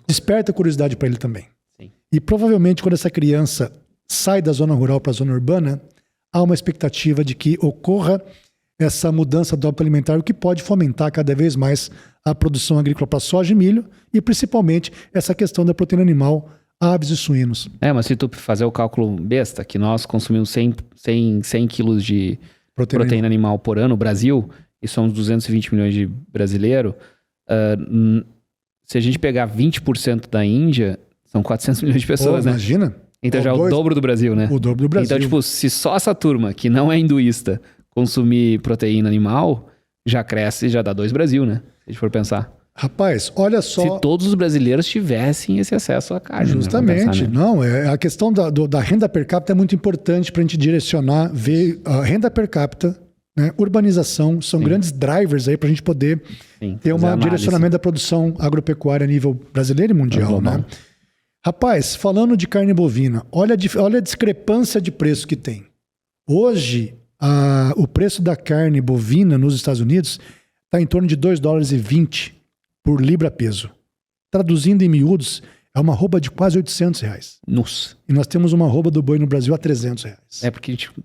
desperta curiosidade para ele também. Sim. E provavelmente quando essa criança sai da zona rural para a zona urbana, há uma expectativa de que ocorra essa mudança do hábito alimentar, o que pode fomentar cada vez mais a produção agrícola para soja e milho e principalmente essa questão da proteína animal, aves e suínos. Mas se tu fazer o cálculo besta, que nós consumimos 100 quilos de proteína animal por ano no Brasil, e somos 220 milhões de brasileiros, se a gente pegar 20% da Índia, são 400 milhões de pessoas, né? Imagina. Então já é o dobro do Brasil, né? O dobro do Brasil. Então, tipo, se só essa turma, que não é hinduísta, consumir proteína animal, já cresce, já dá 2 Brasil, né? Se a gente for pensar. Rapaz, olha só... Se todos os brasileiros tivessem esse acesso à carne. Justamente. Né? Não, a questão da renda per capita é muito importante para a gente direcionar, ver a renda per capita, né, urbanização, são grandes drivers aí para a gente poder ter um direcionamento da produção agropecuária a nível brasileiro e mundial. Né? Rapaz, falando de carne bovina, olha a discrepância de preço que tem. Hoje, o preço da carne bovina nos Estados Unidos está em torno de $2,20 por libra peso. Traduzindo em miúdos, é uma arroba de quase R$800. Nossa. E nós temos uma arroba do boi no Brasil a R$300. É porque, tipo...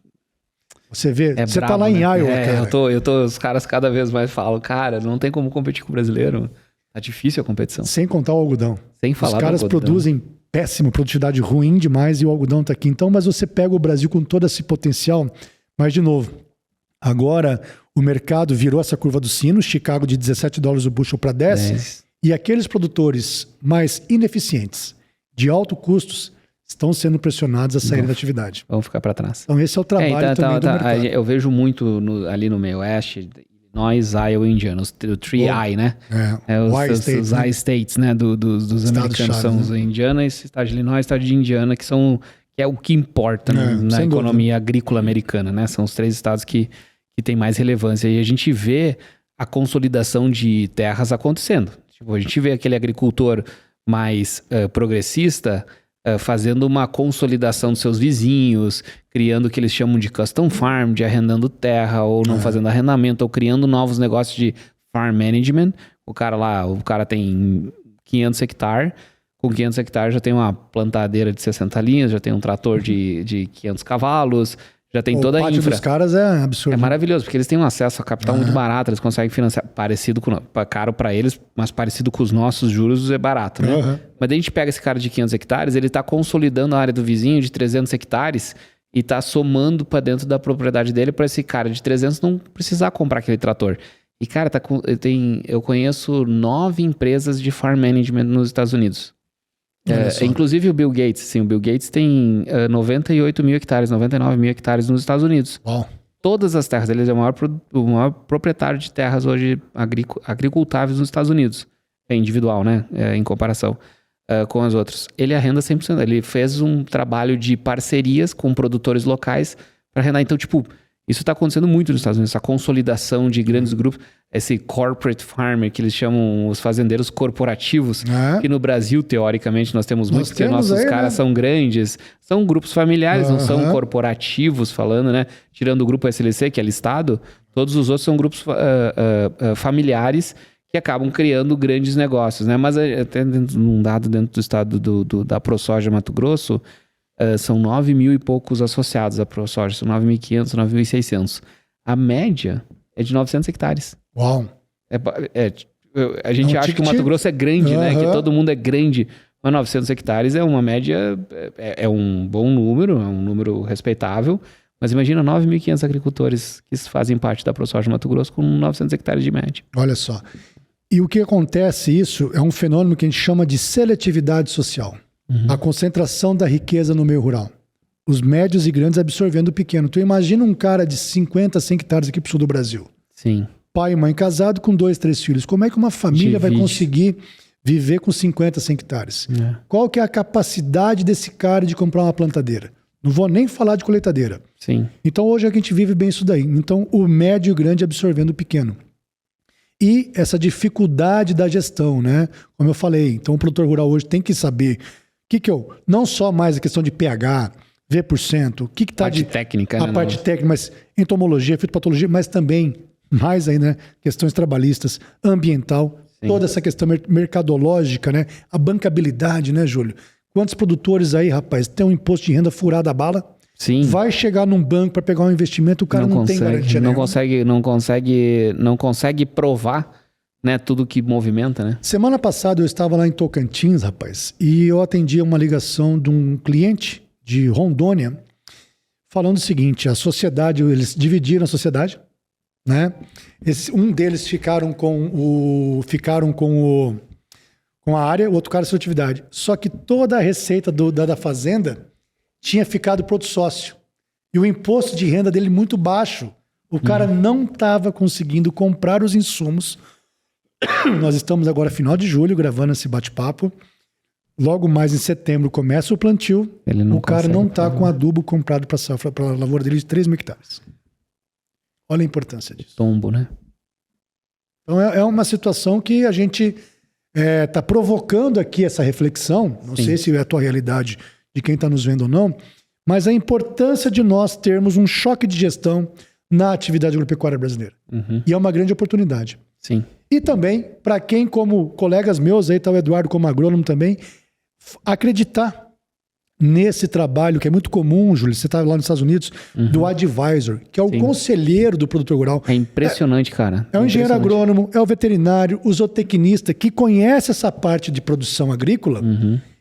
Você vê, você brabo, tá lá em Iowa, cara. Os caras cada vez mais falam, cara, não tem como competir com o brasileiro. Tá difícil a competição. Sem contar o algodão. Sem falar Os caras produzem péssimo, produtividade ruim demais e o algodão tá aqui. Então, mas você pega o Brasil com todo esse potencial, mas de novo, agora... O mercado virou essa curva do sino, Chicago de $17 o bushel para 10, e aqueles produtores mais ineficientes, de alto custos, estão sendo pressionados a sair da atividade. Vamos ficar para trás. Então esse é o trabalho também do mercado. Eu vejo muito ali no meio oeste, nós, Iowa e Indiana, o 3I, né? Os I States, né? Dos americanos são os Indiana, esse estado de Illinois, estado de Indiana, que é o que importa na economia agrícola americana, né? São os 3 estados que têm mais relevância. E a gente vê a consolidação de terras acontecendo. Tipo, a gente vê aquele agricultor mais progressista fazendo uma consolidação dos seus vizinhos, criando o que eles chamam de custom farm, de arrendando terra ou não fazendo arrendamento, ou criando novos negócios de farm management. O cara tem 500 hectares, com 500 hectares já tem uma plantadeira de 60 linhas, já tem um trator de 500 cavalos, já tem toda a infra. O pátio dos caras é absurdo. É maravilhoso, porque eles têm um acesso a capital muito barato, eles conseguem financiar, caro para eles, mas parecido com os nossos juros é barato, né? Mas daí a gente pega esse cara de 500 hectares, ele tá consolidando a área do vizinho de 300 hectares e tá somando para dentro da propriedade dele para esse cara de 300 não precisar comprar aquele trator. E cara, eu conheço 9 empresas de farm management nos Estados Unidos. Inclusive o Bill Gates. Sim, o Bill Gates tem 98 mil hectares, 99 mil hectares nos Estados Unidos. Uau. Todas as terras, ele é o maior proprietário de terras hoje agricultáveis nos Estados Unidos. É individual, né? Em comparação com as outras. Ele arrenda 100%. Ele fez um trabalho de parcerias com produtores locais para arrendar. Então, tipo, isso está acontecendo muito nos Estados Unidos. Essa consolidação de grandes grupos. Esse corporate farmer, que eles chamam os fazendeiros corporativos, que no Brasil, teoricamente, nós temos muitos, porque nossos caras são grandes, são grupos familiares, não são corporativos, falando, né? Tirando o grupo SLC, que é listado, todos os outros são grupos familiares que acabam criando grandes negócios, né? Mas até num dado dentro do estado da ProSoja Mato Grosso, são 9 mil e poucos associados à ProSoja, são 9.500, 9.600. A média é de 900 hectares. Uau! A gente acha que o Mato Grosso é grande, né? Que todo mundo é grande. Mas 900 hectares é uma média, é um bom número, é um número respeitável. Mas imagina 9.500 agricultores que fazem parte da ProSoja Mato Grosso com 900 hectares de média. Olha só. E o que acontece, isso é um fenômeno que a gente chama de seletividade social. A concentração da riqueza no meio rural. Os médios e grandes absorvendo o pequeno. Tu imagina um cara de 50, 100 hectares aqui pro sul do Brasil. Sim. Pai e mãe casado com 2, 3 filhos. Como é que uma família vai conseguir viver com 50, 100 hectares? Qual que é a capacidade desse cara de comprar uma plantadeira? Não vou nem falar de colheitadeira. Sim. Então hoje a gente vive bem isso daí. Então o médio e o grande absorvendo o pequeno. E essa dificuldade da gestão, né? Como eu falei, então o produtor rural hoje tem que saber não só mais a questão de pH, V%, o que tá parte técnica, a parte técnica, mas entomologia, fitopatologia, mas também mais ainda, né? Questões trabalhistas, ambiental, toda essa questão mercadológica, né? A bancabilidade, né, Júlio? Quantos produtores aí, rapaz, tem um imposto de renda furado a bala? Sim. Vai chegar num banco para pegar um investimento, o cara não tem garantia nenhuma. Não consegue provar, né, tudo que movimenta, né? Semana passada eu estava lá em Tocantins, rapaz, e eu atendi uma ligação de um cliente de Rondônia falando o seguinte: a sociedade, eles dividiram a sociedade, né? Um deles ficaram com a área, o outro cara seletividade. Só que toda a receita da fazenda tinha ficado para outro sócio. E o imposto de renda dele muito baixo. O cara não estava conseguindo comprar os insumos. Nós estamos agora, final de julho, gravando esse bate-papo. Logo mais em setembro começa o plantio. O cara não está com adubo comprado para a lavoura dele de 3 mil hectares. Olha a importância disso. Tombo, né? Então é uma situação que a gente está provocando aqui essa reflexão. Não sei se é a tua realidade de quem está nos vendo ou não, mas a importância de nós termos um choque de gestão na atividade agropecuária brasileira. E é uma grande oportunidade. Sim. E também, para quem, como colegas meus, aí tá o Eduardo como agrônomo também, acreditar nesse trabalho que é muito comum, Júlio, você está lá nos Estados Unidos, do advisor, que é o conselheiro do produtor rural. É impressionante, cara. É o engenheiro agrônomo, é o veterinário, o zootecnista, que conhece essa parte de produção agrícola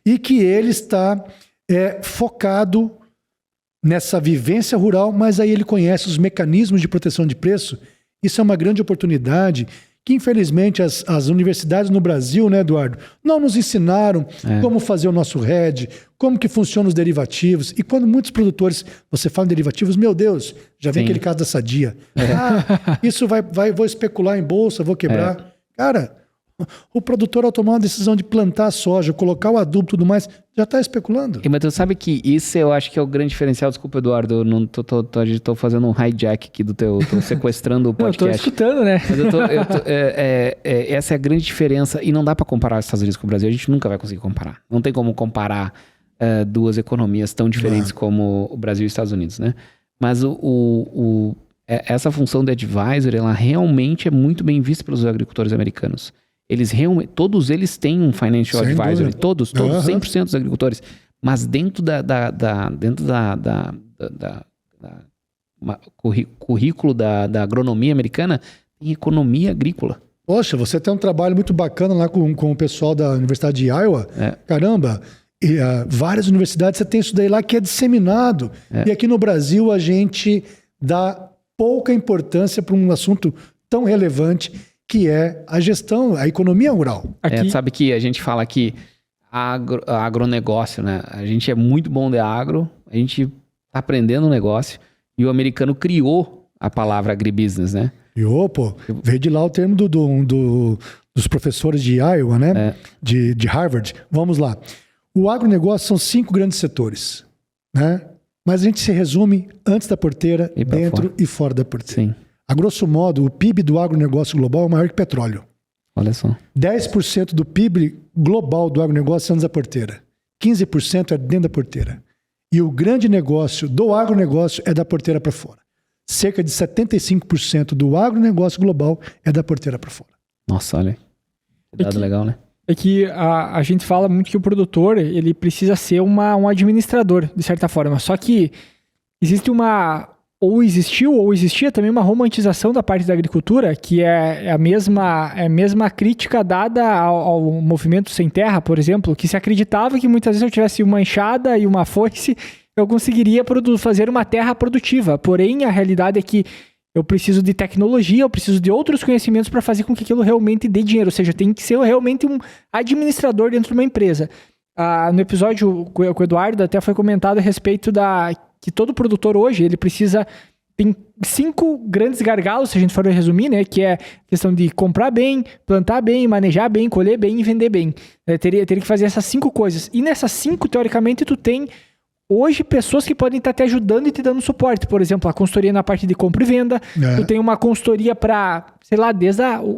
e que ele está focado nessa vivência rural, mas aí ele conhece os mecanismos de proteção de preço. Isso é uma grande oportunidade que, infelizmente, as universidades no Brasil, né, Eduardo, não nos ensinaram como fazer o nosso RED, como que funcionam os derivativos. E quando muitos produtores, você fala em derivativos, meu Deus, já vem aquele caso da Sadia. Isso vou especular em bolsa, vou quebrar. Cara, O produtor, ao tomar uma decisão de plantar soja, colocar o adubo e tudo mais, já está especulando. Mas tu sabe que isso eu acho que é o grande diferencial. Desculpa, Eduardo, eu não tô fazendo um hijack aqui do teu... Tô sequestrando o podcast. Eu tô escutando, né? Mas essa é a grande diferença. E não dá para comparar os Estados Unidos com o Brasil. A gente nunca vai conseguir comparar. Não tem como comparar duas economias tão diferentes como o Brasil e os Estados Unidos, né? Mas essa função de advisor, ela realmente é muito bem vista pelos agricultores americanos. Todos eles têm um financial advisor, todos, 100% dos agricultores. Mas dentro currículo da agronomia americana, tem economia agrícola. Poxa, você tem um trabalho muito bacana lá com o pessoal da Universidade de Iowa. Caramba, várias universidades você tem isso daí lá que é disseminado. E aqui no Brasil a gente dá pouca importância para um assunto tão relevante que é a gestão, a economia rural. Sabe que a gente fala que agronegócio, né? A gente é muito bom de agro, a gente tá aprendendo um negócio e o americano criou a palavra agribusiness, né? Veio de lá o termo dos professores de Iowa, né? De Harvard. Vamos lá. O agronegócio são 5 grandes setores, né? Mas a gente se resume antes da porteira, dentro e fora da porteira. Sim. A grosso modo, o PIB do agronegócio global é maior que petróleo. Olha só. 10% do PIB global do agronegócio é antes da porteira. 15% é dentro da porteira. E o grande negócio do agronegócio é da porteira para fora. Cerca de 75% do agronegócio global é da porteira para fora. Nossa, olha. Dado legal, né? É que a gente fala muito que o produtor ele precisa ser um administrador, de certa forma. Só que existe ou existia também uma romantização da parte da agricultura, que é a mesma crítica dada ao movimento sem terra, por exemplo, que se acreditava que muitas vezes eu tivesse uma enxada e uma foice, eu conseguiria fazer uma terra produtiva. Porém, a realidade é que eu preciso de tecnologia, eu preciso de outros conhecimentos para fazer com que aquilo realmente dê dinheiro. Ou seja, tem que ser realmente um administrador dentro de uma empresa. No episódio com o Eduardo até foi comentado a respeito que todo produtor hoje, ele precisa... Tem 5 grandes gargalos, se a gente for resumir, né? Que é a questão de comprar bem, plantar bem, manejar bem, colher bem e vender bem. Teria que fazer essas 5 coisas. E nessas 5, teoricamente, tu tem... Hoje, pessoas que podem estar te ajudando e te dando suporte. Por exemplo, a consultoria na parte de compra e venda. Tu tem uma consultoria para, sei lá,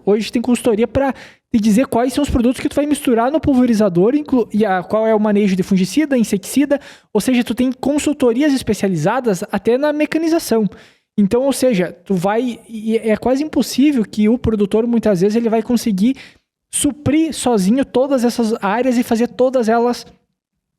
hoje tem consultoria para te dizer quais são os produtos que tu vai misturar no pulverizador qual é o manejo de fungicida, inseticida. Ou seja, tu tem consultorias especializadas até na mecanização. Então, ou seja, é quase impossível que o produtor, muitas vezes, ele vai conseguir suprir sozinho todas essas áreas e fazer todas elas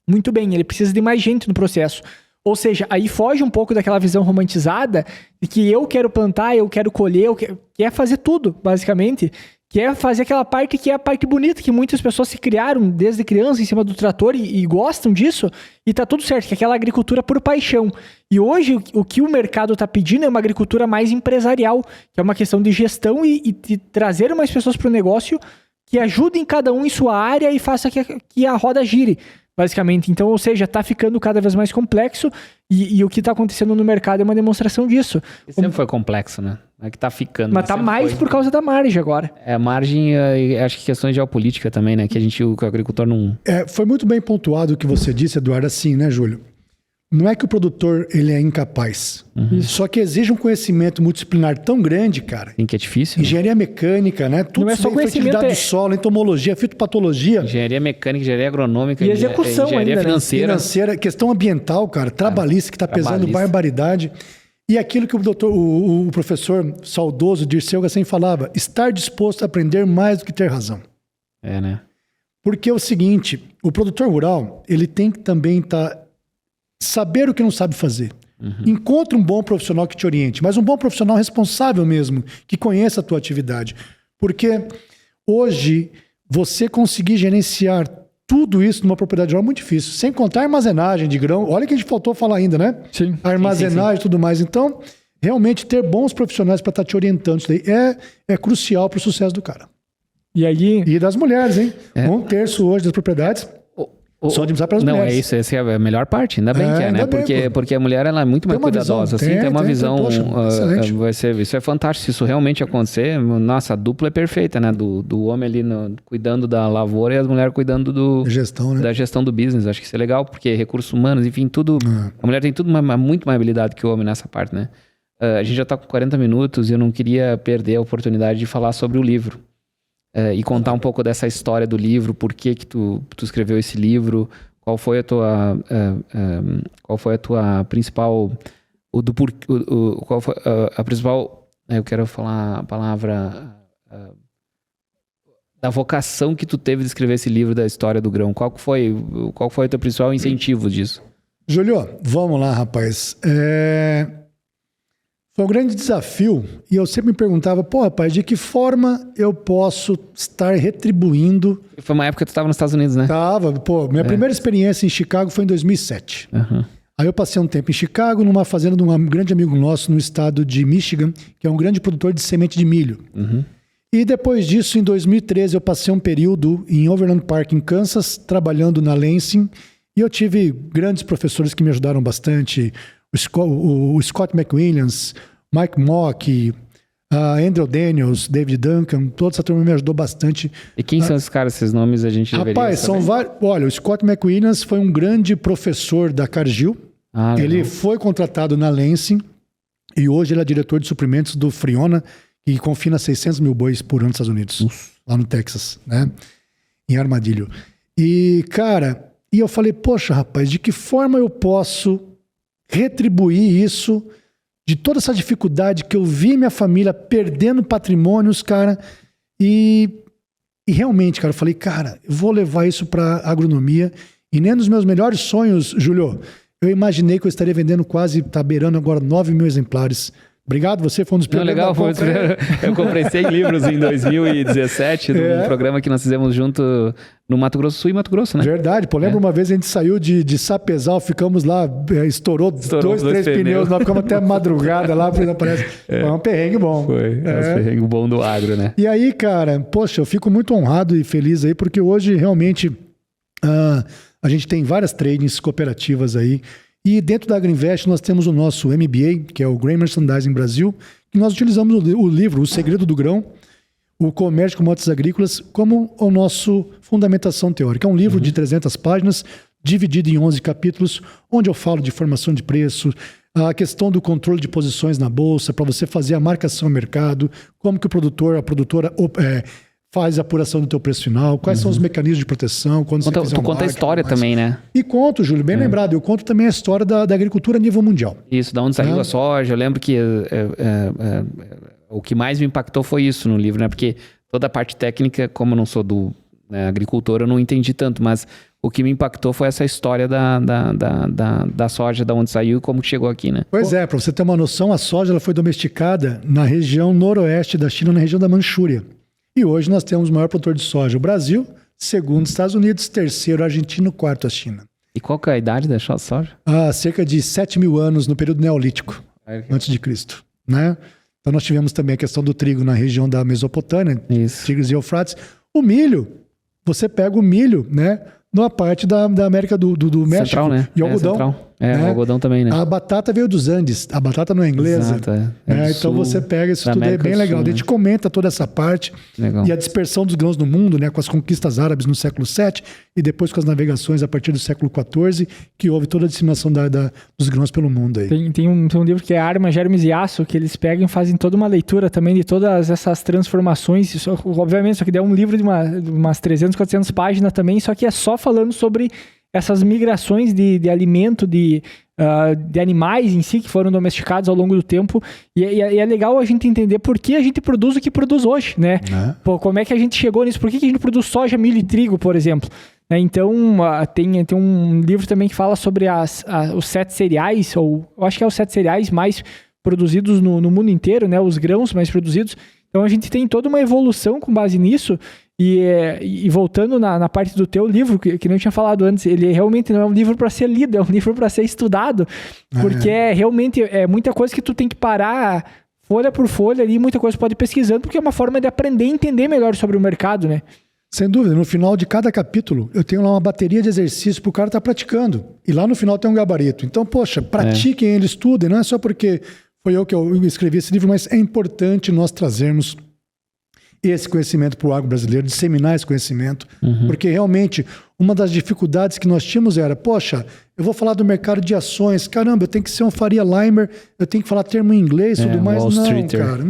muito bem, ele precisa de mais gente no processo. Ou seja, aí foge um pouco daquela visão romantizada de que eu quero plantar, eu quero colher, quer fazer tudo, basicamente. Quer fazer aquela parte que é a parte bonita, que muitas pessoas se criaram desde criança em cima do trator e gostam disso, e tá tudo certo, que é aquela agricultura por paixão. E hoje, o que o mercado tá pedindo é uma agricultura mais empresarial, que é uma questão de gestão e de trazer mais pessoas para o negócio que ajudem cada um em sua área e faça que a roda gire. Basicamente. Então, ou seja, tá ficando cada vez mais complexo e o que tá acontecendo no mercado é uma demonstração disso. Sempre foi complexo, né? É que tá ficando. Mas tá mais por causa da margem agora. A margem, acho que questões de geopolítica também, né? Que o agricultor não... Foi muito bem pontuado o que você disse, Eduardo, assim, né, Júlio? Não é que o produtor ele é incapaz. Só que exige um conhecimento multidisciplinar tão grande, cara. Sim, que é difícil. Engenharia mecânica, né? Tudo não é só conhecimento, fertilidade do solo, entomologia, fitopatologia. Engenharia mecânica, engenharia agronômica. E execução engenharia ainda, financeira. Questão ambiental, cara. Trabalhista, que tá pesando barbaridade. E aquilo que o professor saudoso Dirceu Gassen falava, estar disposto a aprender mais do que ter razão. Né? Porque é o seguinte, o produtor rural, ele tem que também saber o que não sabe fazer. Encontre um bom profissional que te oriente, mas um bom profissional responsável mesmo, que conheça a tua atividade. Porque hoje, você conseguir gerenciar tudo isso numa propriedade rural é muito difícil. Sem contar a armazenagem de grão. Olha que a gente faltou falar ainda, né? Sim. A armazenagem e tudo mais. Então, realmente ter bons profissionais para estar te orientando, isso daí é crucial para o sucesso do cara. E das mulheres, hein? 1/3 hoje das propriedades. Só de para as mulheres. Não, é isso, essa é a melhor parte, ainda bem que é, né? Porque a mulher ela é muito mais cuidadosa, assim, tem uma visão, isso é fantástico, se isso realmente acontecer, nossa, a dupla é perfeita, né? Do homem ali cuidando da lavoura e as mulheres cuidando da gestão do business, acho que isso é legal, porque recursos humanos, enfim, tudo, a mulher tem tudo muito mais habilidade que o homem nessa parte, né? A gente já tá com 40 minutos e eu não queria perder a oportunidade de falar sobre o livro. E contar um pouco dessa história do livro, por que tu escreveu esse livro, qual foi a tua principal... qual foi a principal... Eu quero falar a palavra... da vocação que tu teve de escrever esse livro da história do grão. Qual foi o teu principal incentivo disso? Júlio, vamos lá, rapaz. Foi um grande desafio e eu sempre me perguntava, rapaz, de que forma eu posso estar retribuindo... Foi uma época que tu estava nos Estados Unidos, né? Tava, minha primeira experiência em Chicago foi em 2007. Uhum. Aí eu passei um tempo em Chicago, numa fazenda de um grande amigo nosso no estado de Michigan, que é um grande produtor de semente de milho. Uhum. E depois disso, em 2013, eu passei um período em Overland Park, em Kansas, trabalhando na Lansing, e eu tive grandes professores que me ajudaram bastante... O Scott McWilliams, Mike Mock, Andrew Daniels, David Duncan, toda essa turma me ajudou bastante. E quem são esses caras, esses nomes a gente deveria saber? São vários. Olha, o Scott McWilliams foi um grande professor da Cargill. Ele foi contratado na Lansing e hoje ele é diretor de suprimentos do Friona, que confina 600 mil bois por ano nos Estados Unidos, lá no Texas, né? Em Armadilho. E, cara, eu falei, poxa, rapaz, de que forma eu posso retribuir isso, de toda essa dificuldade que eu vi minha família perdendo patrimônios, cara, e realmente, cara, eu falei, cara, eu vou levar isso para agronomia, e nem nos meus melhores sonhos, Júlio, eu imaginei que eu estaria vendendo quase, tá beirando agora 9 mil exemplares. Obrigado, você foi um dos primeiros. Legal, eu comprei 100 livros em 2017, num programa que nós fizemos junto no Mato Grosso do Sul e Mato Grosso, né? Verdade, lembra uma vez a gente saiu de Sapezal, ficamos lá, estourou 2, 3 pneus, nós ficamos até madrugada lá, parece. Foi um perrengue bom. Foi, um perrengue bom do agro, né? E aí, cara, poxa, eu fico muito honrado e feliz aí, porque hoje realmente a gente tem várias trainings cooperativas aí. E dentro da AgriInvest nós temos o nosso MBA, que é o Grain Merchandising Brasil, que nós utilizamos o livro O Segredo do Grão, o Comércio com Commodities Agrícolas, como o nosso Fundamentação Teórica. É um livro de 300 páginas, dividido em 11 capítulos, onde eu falo de formação de preço, a questão do controle de posições na bolsa, para você fazer a marcação ao mercado, como que o produtor, a produtora... faz a apuração do teu preço final, quais são os mecanismos de proteção, quando você fizer tu conta a história também, né? E conto, Júlio, bem lembrado, eu conto também a história da agricultura a nível mundial. Isso, da onde saiu a soja, eu lembro que o que mais me impactou foi isso no livro, né? Porque toda a parte técnica, como eu não sou agricultor, eu não entendi tanto, mas o que me impactou foi essa história da soja, da onde saiu e como chegou aqui, né? Pois é, para você ter uma noção, a soja ela foi domesticada na região noroeste da China, na região da Manchúria. E hoje nós temos o maior produtor de soja, o Brasil, segundo os Estados Unidos, terceiro a Argentina, quarto a China. E qual que é a idade da soja? Cerca de 7 mil anos no período neolítico, antes de Cristo, né? Então nós tivemos também a questão do trigo na região da Mesopotâmia, Tigres e Eufrates. O milho, você pega o milho, né? Na parte da América do México. Central, né? E algodão. Central. O algodão também, né? A batata veio dos Andes. A batata não é inglesa. Exato, então sul, você pega isso tudo, é bem legal. Sul, a gente comenta toda essa parte. Legal. E a dispersão dos grãos no mundo, né? Com as conquistas árabes no século VII e depois com as navegações a partir do século XIV, que houve toda a disseminação dos grãos pelo mundo aí. Tem um livro que é Arma, Germes e Aço, que eles pegam e fazem toda uma leitura também de todas essas transformações. Isso, obviamente, só que é um livro de umas 300, 400 páginas também, só que é só falando sobre essas migrações de alimento, de animais em si que foram domesticados ao longo do tempo. E é legal a gente entender por que a gente produz o que produz hoje, né? Pô, como é que a gente chegou nisso? Por que a gente produz soja, milho e trigo, por exemplo? Então, tem um livro também que fala sobre os 7 cereais, ou eu acho que é os 7 cereais mais produzidos no mundo inteiro, né? Os grãos mais produzidos. Então, a gente tem toda uma evolução com base nisso. E voltando na parte do teu livro, que não tinha falado antes, ele realmente não é um livro para ser lido, é um livro para ser estudado, porque realmente é muita coisa que tu tem que parar folha por folha ali, muita coisa pode ir pesquisando, porque é uma forma de aprender e entender melhor sobre o mercado, né? Sem dúvida, no final de cada capítulo, eu tenho lá uma bateria de exercícios para o cara estar praticando. E lá no final tem um gabarito. Então, poxa, pratiquem ele, estudem. Não é só porque foi eu que escrevi esse livro, mas é importante nós trazermos esse conhecimento para o agro brasileiro, disseminar esse conhecimento, porque realmente uma das dificuldades que nós tínhamos era, poxa, eu vou falar do mercado de ações, caramba, eu tenho que ser um Faria Limer, eu tenho que falar termo em inglês, tudo mais. Não, cara,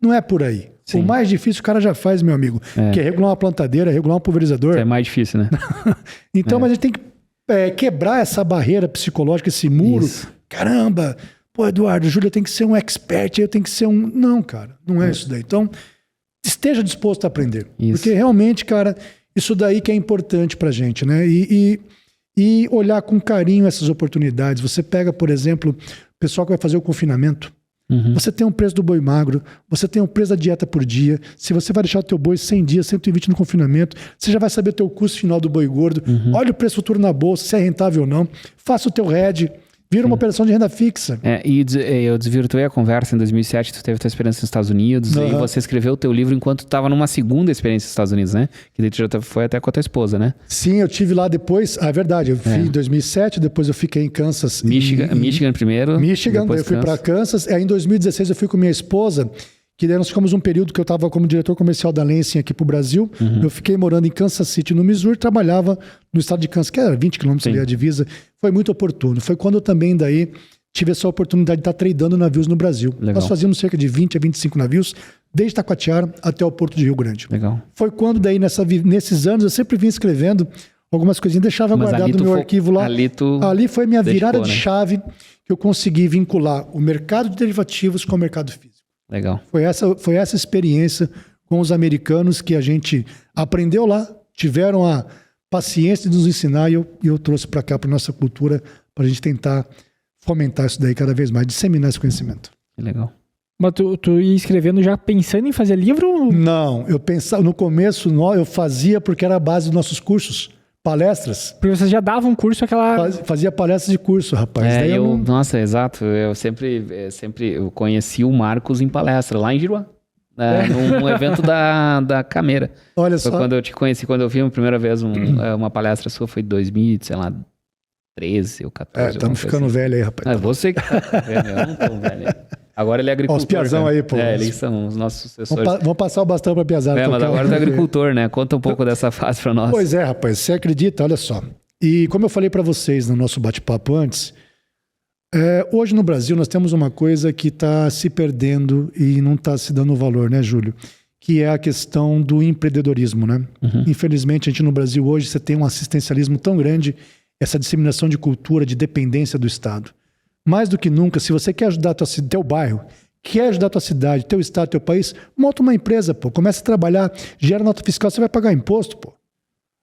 não é por aí. Sim. O mais difícil o cara já faz, meu amigo, que é regular uma plantadeira, regular um pulverizador. É mais difícil, né? Então, mas a gente tem que quebrar essa barreira psicológica, esse muro. Isso. Caramba, pô, Eduardo, Júlia tem que ser um expert, eu tenho que ser um... Não, cara, não é isso daí. Então, esteja disposto a aprender. Isso. Porque realmente, cara, isso daí que é importante pra gente, né? E olhar com carinho essas oportunidades. Você pega, por exemplo, o pessoal que vai fazer o confinamento. Você tem um preço do boi magro, você tem um preço da dieta por dia. Se você vai deixar o teu boi 100 dias, 120 no confinamento, você já vai saber o teu custo final do boi gordo. Olha o preço futuro na bolsa, se é rentável ou não. Faça o teu hedge. Vira uma operação de renda fixa. E eu desvirtuei a conversa em 2007, tu teve tua experiência nos Estados Unidos, e você escreveu o teu livro enquanto tu estava numa segunda experiência nos Estados Unidos, né? Que daí tu já foi até com a tua esposa, né? Sim, eu tive lá depois, é verdade, eu fui em 2007, depois eu fiquei em Kansas. Michigan primeiro. Michigan, daí eu fui para Kansas, aí em 2016 eu fui com minha esposa, que daí nós ficamos um período que eu estava como diretor comercial da Lansing aqui para o Brasil. Eu fiquei morando em Kansas City, no Missouri, trabalhava no estado de Kansas, que era 20 quilômetros ali a divisa. Foi muito oportuno. Foi quando eu também daí tive essa oportunidade de estar tradando navios no Brasil. Legal. Nós fazíamos cerca de 20 a 25 navios, desde Taquatiara até o Porto de Rio Grande. Legal. Foi quando daí, nesses anos, eu sempre vim escrevendo algumas coisinhas, deixava guardado no meu arquivo lá. Ali foi minha virada de chave, que eu consegui vincular o mercado de derivativos com o mercado físico. Legal. Foi essa experiência com os americanos que a gente aprendeu lá, tiveram a paciência de nos ensinar e eu trouxe para cá, para nossa cultura, para a gente tentar fomentar isso daí cada vez mais, disseminar esse conhecimento. Que legal. Mas tu ia escrevendo já pensando em fazer livro? Não, eu pensava, no começo eu fazia porque era a base dos nossos cursos, palestras. Porque vocês já davam curso aquela... Fazia palestras de curso, rapaz. Nossa, exato, eu sempre eu conheci o Marcos em palestra, lá em Giruá. Num evento da Cameira. Olha só. Foi quando eu te conheci, quando eu vi a primeira vez uma palestra sua, foi em 2013 ou 14. Estamos ficando assim. Velho aí, rapaz. Você que tá velho, eu não tô velho. Agora ele é agricultor. Os piazão aí, pô. Eles são os nossos sucessores. Vamos passar o bastão pra piazada. Mas agora tu é agricultor, né? Conta um pouco dessa fase pra nós. Pois é, rapaz. Você acredita? Olha só. E como eu falei pra vocês no nosso bate-papo antes, hoje no Brasil nós temos uma coisa que está se perdendo e não está se dando valor, né, Júlio? Que é a questão do empreendedorismo, né? Infelizmente, a gente no Brasil hoje, você tem um assistencialismo tão grande, essa disseminação de cultura, de dependência do Estado. Mais do que nunca, se você quer ajudar teu bairro, quer ajudar tua cidade, teu estado, teu país, monta uma empresa, pô. Começa a trabalhar, gera nota fiscal, você vai pagar imposto, pô.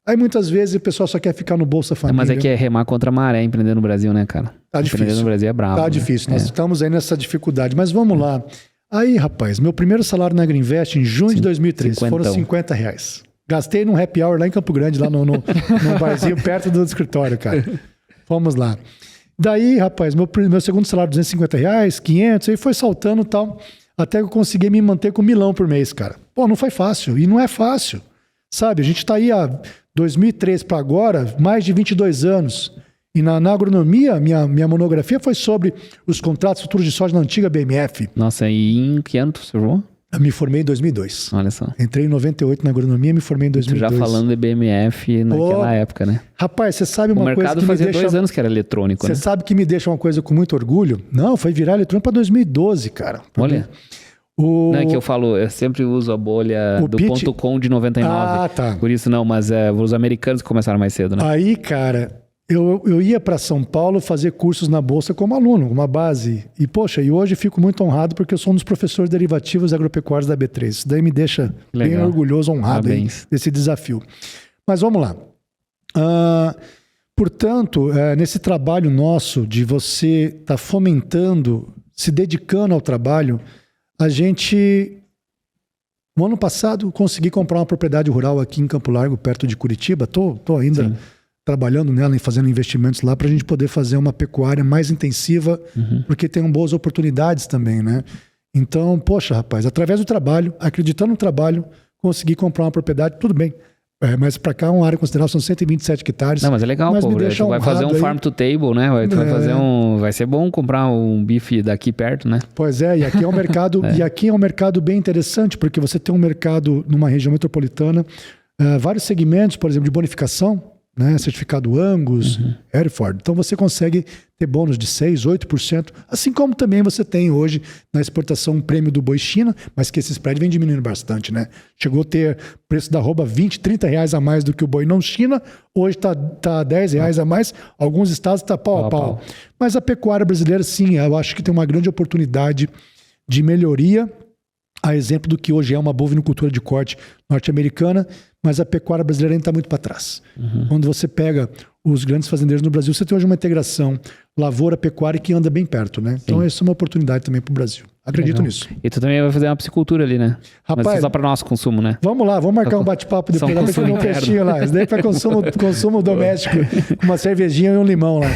Aí muitas vezes o pessoal só quer ficar no Bolsa Família. Mas é que é remar contra a maré empreender no Brasil, né, cara? Tá difícil. Empreender no Brasil é bravo. Tá difícil. Nós estamos aí nessa dificuldade. Mas vamos lá. Aí, rapaz, meu primeiro salário na Agriinvest em junho de 2013 foram R$50. Gastei num happy hour lá em Campo Grande, lá no barzinho perto do escritório, cara. Vamos lá. Daí, rapaz, meu segundo salário R$250, 500, aí foi saltando e tal, até que eu consegui me manter com 1.000 por mês, cara. Pô, não foi fácil. E não é fácil. Sabe, a gente tá aí há 2003 para agora, mais de 22 anos. E na agronomia, minha monografia foi sobre os contratos futuros de soja na antiga BMF. Nossa, e em que ano tu se formou? Eu me formei em 2002. Olha só. Entrei em 98 na agronomia e me formei em 2002. Tu já falando de BMF naquela época, né? Rapaz, você sabe uma coisa que me deixa... O mercado fazia 2 anos que era eletrônico, né? Você sabe que me deixa uma coisa com muito orgulho? Não, foi virar eletrônico para 2012, cara. Olha... Não, é que eu falo, eu sempre uso a bolha do .com de 99. Ah, tá. Por isso não, mas os americanos que começaram mais cedo, né? Aí, cara, eu ia para São Paulo fazer cursos na Bolsa como aluno, uma base. E, poxa, e hoje fico muito honrado porque eu sou um dos professores derivativos agropecuários da B3. Isso daí me deixa bem orgulhoso, honrado aí, desse desafio. Mas vamos lá. Portanto, nesse trabalho nosso de você estar fomentando, se dedicando ao trabalho... A gente, no ano passado, consegui comprar uma propriedade rural aqui em Campo Largo, perto de Curitiba. Tô ainda trabalhando nela e fazendo investimentos lá para a gente poder fazer uma pecuária mais intensiva, porque tem boas oportunidades também, né? Então, poxa, rapaz, através do trabalho, acreditando no trabalho, consegui comprar uma propriedade, tudo bem. Mas para cá, uma área considerável são 127 hectares. Não, mas é legal, pô. Tu vai fazer um farm to table, né? Vai ser bom comprar um bife daqui perto, né? Pois é, e aqui é um mercado, e aqui é um mercado bem interessante, porque você tem um mercado numa região metropolitana, vários segmentos, por exemplo, de bonificação, né? Certificado Angus, Hereford. Então você consegue ter bônus de 6%, 8%, assim como também você tem hoje na exportação um prêmio do boi China, mas que esse spread vem diminuindo bastante, né? Chegou a ter preço da arroba 20, 30 reais a mais do que o boi não China, hoje está 10 reais a mais, alguns estados está pau a pau. Mas a pecuária brasileira, sim, eu acho que tem uma grande oportunidade de melhoria, a exemplo do que hoje é uma bovinocultura de corte norte-americana, mas a pecuária brasileira ainda está muito para trás. Quando você pega os grandes fazendeiros no Brasil, você tem hoje uma integração lavoura-pecuária que anda bem perto, né? Sim. Então essa é uma oportunidade também para o Brasil. Acredito nisso. E tu também vai fazer uma piscicultura ali, né? Rapaz, mas só para nosso consumo, né? Vamos lá, vamos marcar um bate-papo depois. Vamos fazer um peixinho lá. Isso daí para consumo doméstico, com uma cervejinha e um limão lá.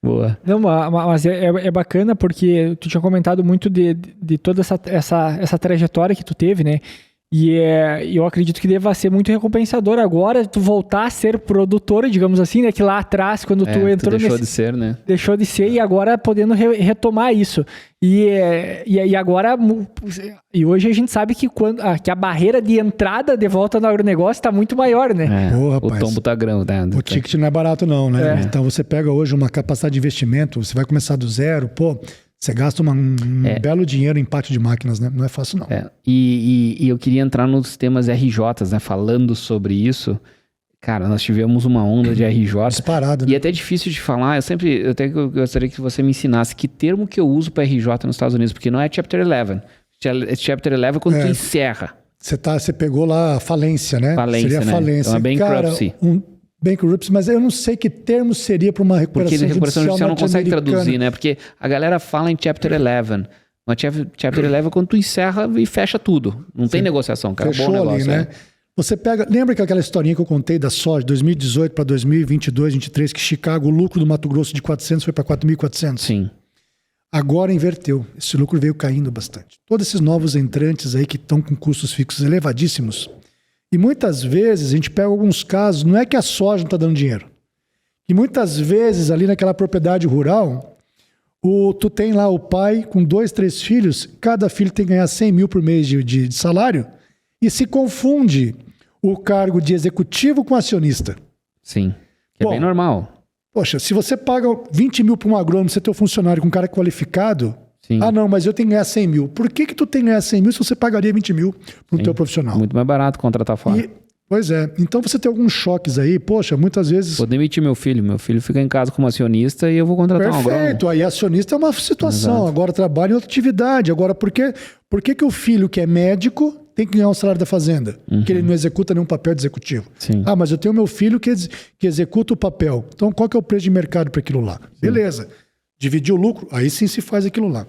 Boa. Não, mas é bacana porque tu tinha comentado muito de toda essa trajetória que tu teve, né? E eu acredito que deva ser muito recompensador agora tu voltar a ser produtora, digamos assim, né? Que lá atrás, quando tu entrou... deixou de ser, né? Deixou de ser e agora podendo retomar isso. E agora... E hoje a gente sabe que a barreira de entrada de volta no agronegócio está muito maior, né? Rapaz, o tombo tá grande. Né? O ticket não é barato não, né? Então você pega hoje uma capacidade de investimento, você vai começar do zero, você gasta um belo dinheiro em pátio de máquinas, né? Não é fácil, não. E eu queria entrar nos sistemas RJs, né? Falando sobre isso. Cara, nós tivemos uma onda de RJ. Disparado, né? E é até difícil de falar. Eu até gostaria que você me ensinasse que termo que eu uso para RJ nos Estados Unidos, porque não é Chapter 11. Chapter 11 é quando tu encerra. Você pegou lá a falência, né? Seria né? Falência. Então é bankruptcy. Bankruptcy, mas eu não sei que termo seria para uma recuperação judicial. Porque recuperação judicial não consegue traduzir, né? Porque a galera fala em Chapter 11. Mas Chapter 11 é quando tu encerra e fecha tudo. Não tem negociação, cara. Fechou bom negócio, ali, né? Você pega... Lembra que aquela historinha que eu contei da soja, de 2018 para 2022, 2023, que Chicago, o lucro do Mato Grosso de 400 foi para 4.400? Sim. Agora inverteu. Esse lucro veio caindo bastante. Todos esses novos entrantes aí que estão com custos fixos elevadíssimos. E muitas vezes, a gente pega alguns casos, não é que a soja não está dando dinheiro. E muitas vezes, ali naquela propriedade rural, tu tem lá o pai com 2, 3 filhos, cada filho tem que ganhar 100 mil por mês de salário, e se confunde o cargo de executivo com acionista. Sim, que é bem normal. Poxa, se você paga 20 mil para um agrônomo, você tem um funcionário com um cara qualificado... Sim. Ah, não, mas eu tenho que ganhar 100 mil. Por que tu tem que ganhar 100 mil se você pagaria 20 mil para o teu profissional? Muito mais barato contratar fora. Pois é. Então você tem alguns choques aí. Poxa, muitas vezes... Vou demitir meu filho. Meu filho fica em casa como acionista e eu vou contratar um agrônomo. Perfeito. Aí acionista é uma situação. Exato. Agora trabalha em outra atividade. Agora, por que o filho que é médico tem que ganhar o salário da fazenda? Porque ele não executa nenhum papel de executivo. Sim. Ah, mas eu tenho meu filho que executa o papel. Então qual que é o preço de mercado para aquilo lá? Sim. Beleza. Dividir o lucro, aí sim se faz aquilo lá.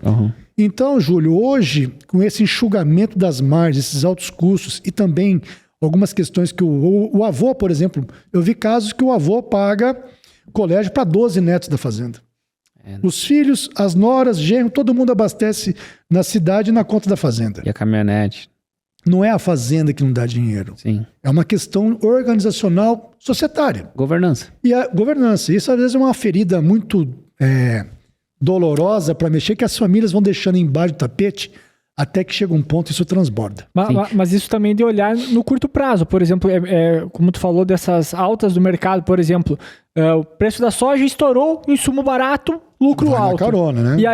Então, Júlio, hoje, com esse enxugamento das margens, esses altos custos e também algumas questões que o avô, por exemplo, eu vi casos que o avô paga colégio para 12 netos da fazenda. Os filhos, as noras, genro, todo mundo abastece na cidade e na conta da fazenda. E a caminhonete. Não é a fazenda que não dá dinheiro. Sim. É uma questão organizacional societária. Governança. E a governança. Isso, às vezes, é uma ferida muito... dolorosa para mexer, que as famílias vão deixando embaixo do tapete até que chega um ponto e isso transborda. Mas isso também de olhar no curto prazo. Por exemplo, como tu falou dessas altas do mercado, por exemplo, o preço da soja estourou, insumo barato, lucro vai alto. Na carona, né? E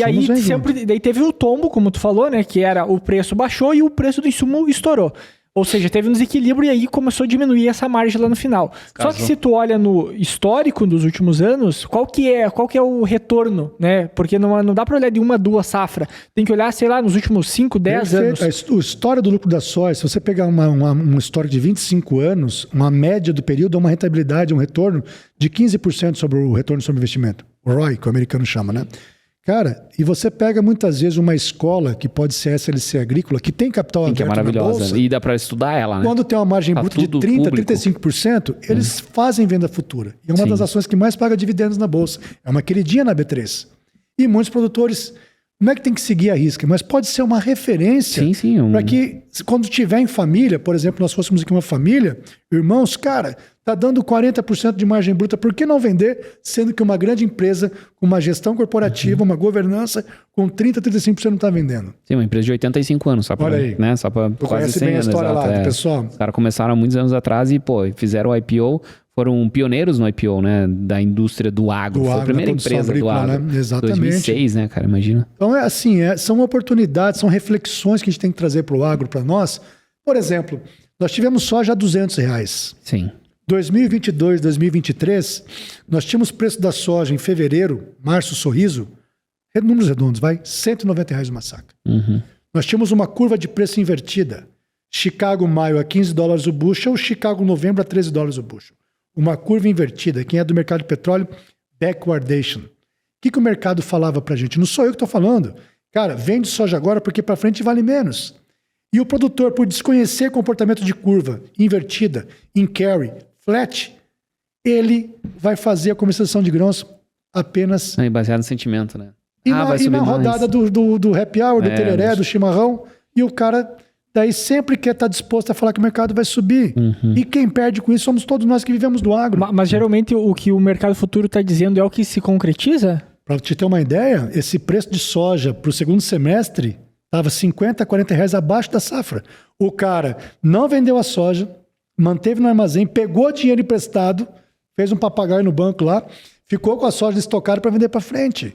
aí sempre daí teve o tombo, como tu falou, né? Que era o preço baixou e o preço do insumo estourou. Ou seja, teve um desequilíbrio e aí começou a diminuir essa margem lá no final. Só que se tu olha no histórico dos últimos anos, qual que é o retorno, né? Porque não dá para olhar de 1 a 2 safra. Tem que olhar, sei lá, nos últimos 5, 10 anos. A história do lucro da soja, se você pegar uma história de 25 anos, uma média do período, é uma rentabilidade, um retorno de 15% sobre o retorno sobre investimento. O ROI, que o americano chama, né? Cara, e você pega muitas vezes uma escola que pode ser SLC agrícola, que tem capital aberto, que é maravilhosa, bolsa, e dá para estudar ela, né? Quando tem uma margem bruta de 30%, público. 35%, eles fazem venda futura. E é uma das ações que mais paga dividendos na bolsa. É uma queridinha na B3. E muitos produtores não é que tem que seguir a risca, mas pode ser uma referência para que, quando tiver em família, por exemplo, nós fôssemos aqui uma família, irmãos, cara, tá dando 40% de margem bruta, por que não vender, sendo que uma grande empresa com uma gestão corporativa, uma governança, com 30%, 35% não está vendendo? Sim, uma empresa de 85 anos, só para né, só para quase 100 anos. História lá, do pessoal. Os caras começaram há muitos anos atrás e, fizeram o IPO, foram pioneiros no IPO, né, da indústria do agro. Foi a primeira empresa agrícola, do agro. Né? Exatamente. 2006, né, cara, imagina. Então, são oportunidades, são reflexões que a gente tem que trazer para o agro, para nós. Por exemplo, nós tivemos soja a R$200. Sim. 2022, 2023, nós tínhamos preço da soja em fevereiro, março, sorriso, números redondos, vai, R$190 uma saca. Nós tínhamos uma curva de preço invertida. Chicago, maio, a $15 o bushel, Chicago, novembro, a $13 o bushel. Uma curva invertida. Quem é do mercado de petróleo, backwardation. O que o mercado falava pra gente? Não sou eu que estou falando. Cara, vende soja agora porque para frente vale menos. E o produtor, por desconhecer comportamento de curva invertida, in carry, flat, ele vai fazer a comercialização de grãos apenas... baseado no sentimento, né? E na rodada do happy hour, do tereré, do chimarrão, e o cara... Daí sempre quer estar disposto a falar que o mercado vai subir. E quem perde com isso somos todos nós que vivemos do agro. Mas geralmente o que o mercado futuro está dizendo é o que se concretiza? Para te ter uma ideia, esse preço de soja para o segundo semestre estava R$50, R$40 abaixo da safra. O cara não vendeu a soja, manteve no armazém, pegou dinheiro emprestado, fez um papagaio no banco lá, ficou com a soja estocada para vender para frente.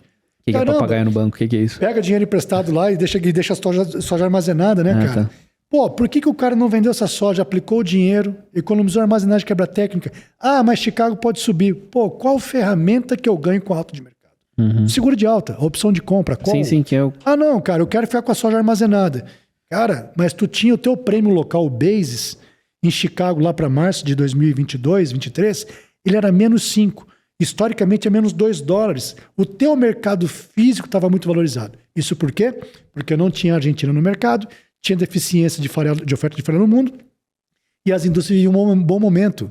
O que é papagaio no banco? O que é isso? Pega dinheiro emprestado lá e deixa a soja armazenada, né, cara? Tá. Pô, por que o cara não vendeu essa soja, aplicou o dinheiro, economizou a armazenagem, quebra técnica? Ah, mas Chicago pode subir. Pô, qual ferramenta que eu ganho com alta de mercado? Seguro de alta, opção de compra, qual? Sim, que eu... Ah, não, cara, eu quero ficar com a soja armazenada. Cara, mas tu tinha o teu prêmio local, o Basis, em Chicago lá para março de 2022, 2023, ele era menos 5. Historicamente é menos $2. O teu mercado físico estava muito valorizado. Isso por quê? Porque não tinha Argentina no mercado, tinha deficiência de oferta de farelo no mundo e as indústrias viviam um bom momento.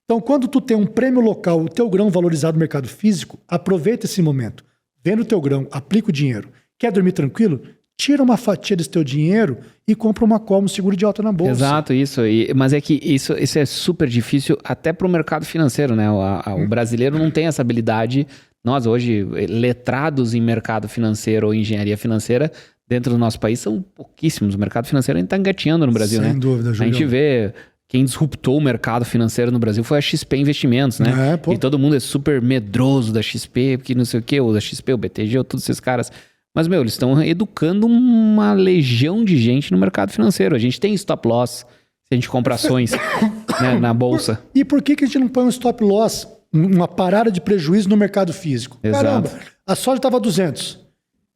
Então, quando tu tem um prêmio local, o teu grão valorizado no mercado físico, aproveita esse momento. Vende o teu grão, aplica o dinheiro. Quer dormir tranquilo? Tira uma fatia desse teu dinheiro e compra uma call, um seguro de alta na bolsa. Exato, isso. Mas é que isso é super difícil até para o mercado financeiro, né? O brasileiro não tem essa habilidade. Nós hoje, letrados em mercado financeiro ou engenharia financeira, dentro do nosso país, são pouquíssimos. O mercado financeiro ainda está engatinhando no Brasil, né? Sem dúvida, Julião. A gente vê... Quem disruptou o mercado financeiro no Brasil foi a XP Investimentos, né? E todo mundo é super medroso da XP, porque não sei o quê, ou da XP, o BTG, ou todos esses caras... Mas, eles estão educando uma legião de gente no mercado financeiro. A gente tem stop loss se a gente compra ações né, na bolsa. E por que a gente não põe um stop loss, uma parada de prejuízo no mercado físico? Exato. Caramba, a soja estava 200,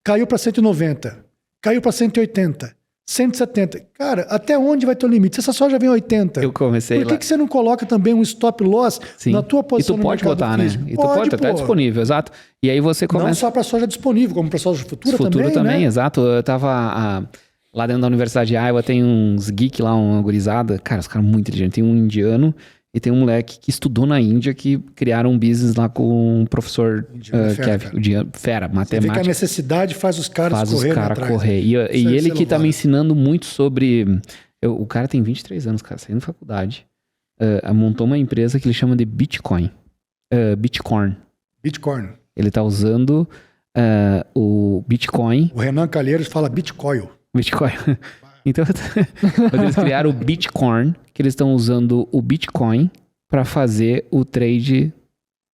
caiu para 190, caiu para 180, 170. Cara, até onde vai ter o limite? Se essa soja vem 80, eu comecei por que você não coloca também um stop loss na tua posição no mercado botar, físico? Né? E tu pode, tá disponível, exato. E aí você começa... Não só para soja disponível, como para soja futura também, Futuro também, né? Exato. Eu tava... lá dentro da Universidade de Iowa tem uns geeks lá, uma gurizada. Cara, os caras muito inteligentes. Tem um indiano e tem um moleque que estudou na Índia, que criaram um business lá com um professor fera, matemática. Você vê que a necessidade faz os caras correr. E ele que tá me ensinando muito sobre... o cara tem 23 anos, cara, saindo da faculdade. Montou uma empresa que ele chama de Bitcoin. Bitcoin. Ele tá usando o Bitcoin. O Renan Calheiros fala Bitcoin. Então, eles criaram o Bitcoin, que eles estão usando o Bitcoin para fazer o trade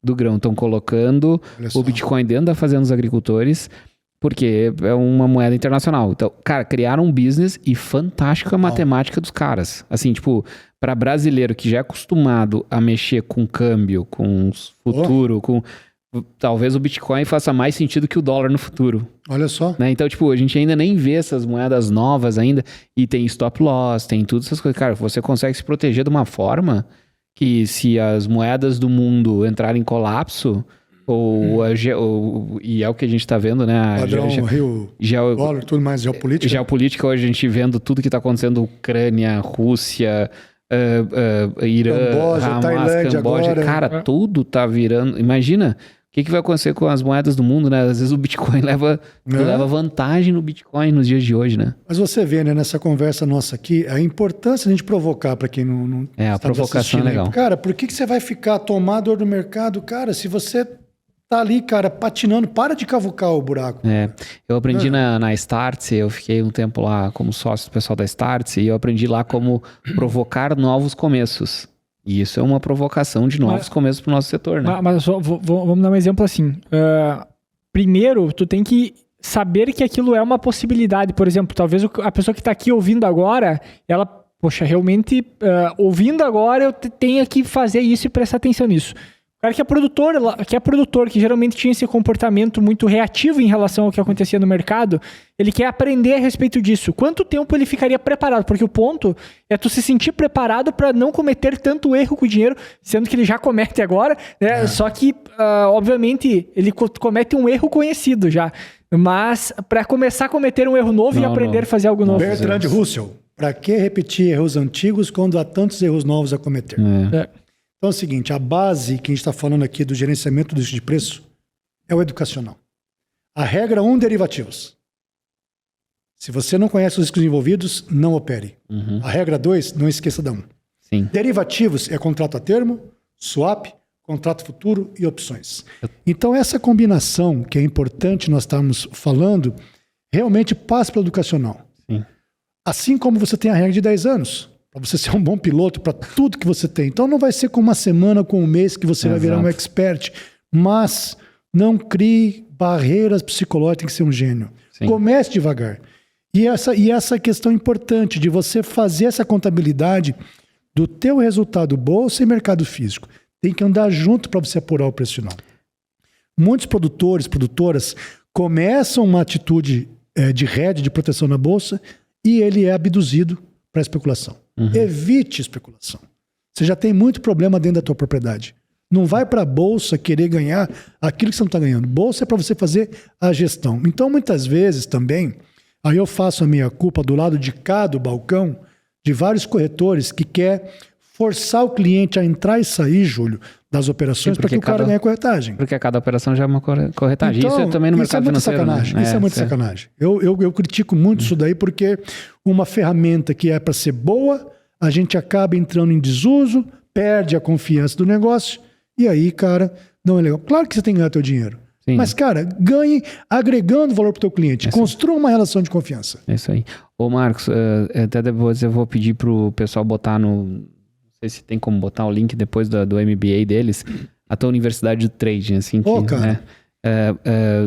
do grão. Estão colocando o Bitcoin dentro da fazenda dos agricultores, porque é uma moeda internacional. Então, cara, criaram um business e fantástica a matemática dos caras. Assim, tipo, para brasileiro que já é acostumado a mexer com câmbio, com futuro, talvez o Bitcoin faça mais sentido que o dólar no futuro. Olha só. Né? Então, tipo, a gente ainda nem vê essas moedas novas ainda. E tem stop loss, tem tudo essas coisas. Cara, você consegue se proteger de uma forma que se as moedas do mundo entrarem em colapso, e é o que a gente tá vendo, né? Padrão Rio, dólar, tudo mais, geopolítica. Geopolítica, hoje a gente vendo tudo que tá acontecendo, Ucrânia, Rússia... Irã, Camboja, Hamas, Tailândia Camboja, agora. Cara, tudo tá virando... Imagina que vai acontecer com as moedas do mundo, né? Às vezes o Bitcoin leva vantagem no Bitcoin nos dias de hoje, né? Mas você vê, né, nessa conversa nossa aqui, a importância de a gente provocar para quem não a provocação é legal. Cara, por que você vai ficar tomador do mercado? Cara, se você tá ali, cara, patinando, para de cavucar o buraco. Eu aprendi na Startse, eu fiquei um tempo lá como sócio do pessoal da Startse, e eu aprendi lá como provocar novos começos. E isso é uma provocação de novos começos para o nosso setor, né? Mas vamos dar um exemplo assim. Primeiro, tu tem que saber que aquilo é uma possibilidade. Por exemplo, talvez a pessoa que está aqui ouvindo agora, ela, poxa, realmente, ouvindo agora, eu tenha que fazer isso e prestar atenção nisso. O cara que é produtor, que geralmente tinha esse comportamento muito reativo em relação ao que acontecia no mercado, ele quer aprender a respeito disso. Quanto tempo ele ficaria preparado? Porque o ponto é tu se sentir preparado para não cometer tanto erro com o dinheiro, sendo que ele já comete agora, né? Só que, obviamente, ele comete um erro conhecido já. Mas para começar a cometer um erro novo e aprender a fazer algo novo. Bertrand Russell, para que repetir erros antigos quando há tantos erros novos a cometer? Então é o seguinte, a base que a gente está falando aqui do gerenciamento do risco de preço é o educacional. A regra 1, derivativos. Se você não conhece os riscos envolvidos, não opere. A regra 2, não esqueça da 1. Sim. Derivativos é contrato a termo, swap, contrato futuro e opções. Então essa combinação que é importante nós estarmos falando, realmente passa pelo educacional. Sim. Assim como você tem a regra de 10 anos. Para você ser um bom piloto para tudo que você tem. Então não vai ser com uma semana, com um mês que você vai virar um expert. Mas não crie barreiras psicológicas, tem que ser um gênio. Sim. Comece devagar. E essa questão importante de você fazer essa contabilidade do teu resultado bolsa e mercado físico. Tem que andar junto para você apurar o preço final. Muitos produtores, produtoras começam uma atitude de rede de proteção na bolsa e ele é abduzido para especulação. Evite especulação. Você já tem muito problema dentro da tua propriedade. Não vai para a bolsa querer ganhar aquilo que você não está ganhando. Bolsa é para você fazer a gestão. Então, muitas vezes também, aí eu faço a minha culpa do lado de cá do balcão, de vários corretores que quer forçar o cliente a entrar e sair, Júlio, das operações para que o cara ganhe corretagem. Porque cada operação já é uma corretagem. Então, isso também no mercado financeiro. Sacanagem. Isso é muito sacanagem. Eu critico muito isso daí porque uma ferramenta que é para ser boa, a gente acaba entrando em desuso, perde a confiança do negócio e aí, cara, não é legal. Claro que você tem que ganhar teu dinheiro. Sim. Mas, cara, ganhe agregando valor para o teu cliente. Construa uma relação de confiança. É isso aí. Ô, Marcos, até depois eu vou pedir pro pessoal botar no... Não sei se tem como botar o link depois do MBA deles. A tua universidade de trading, assim. Que, cara.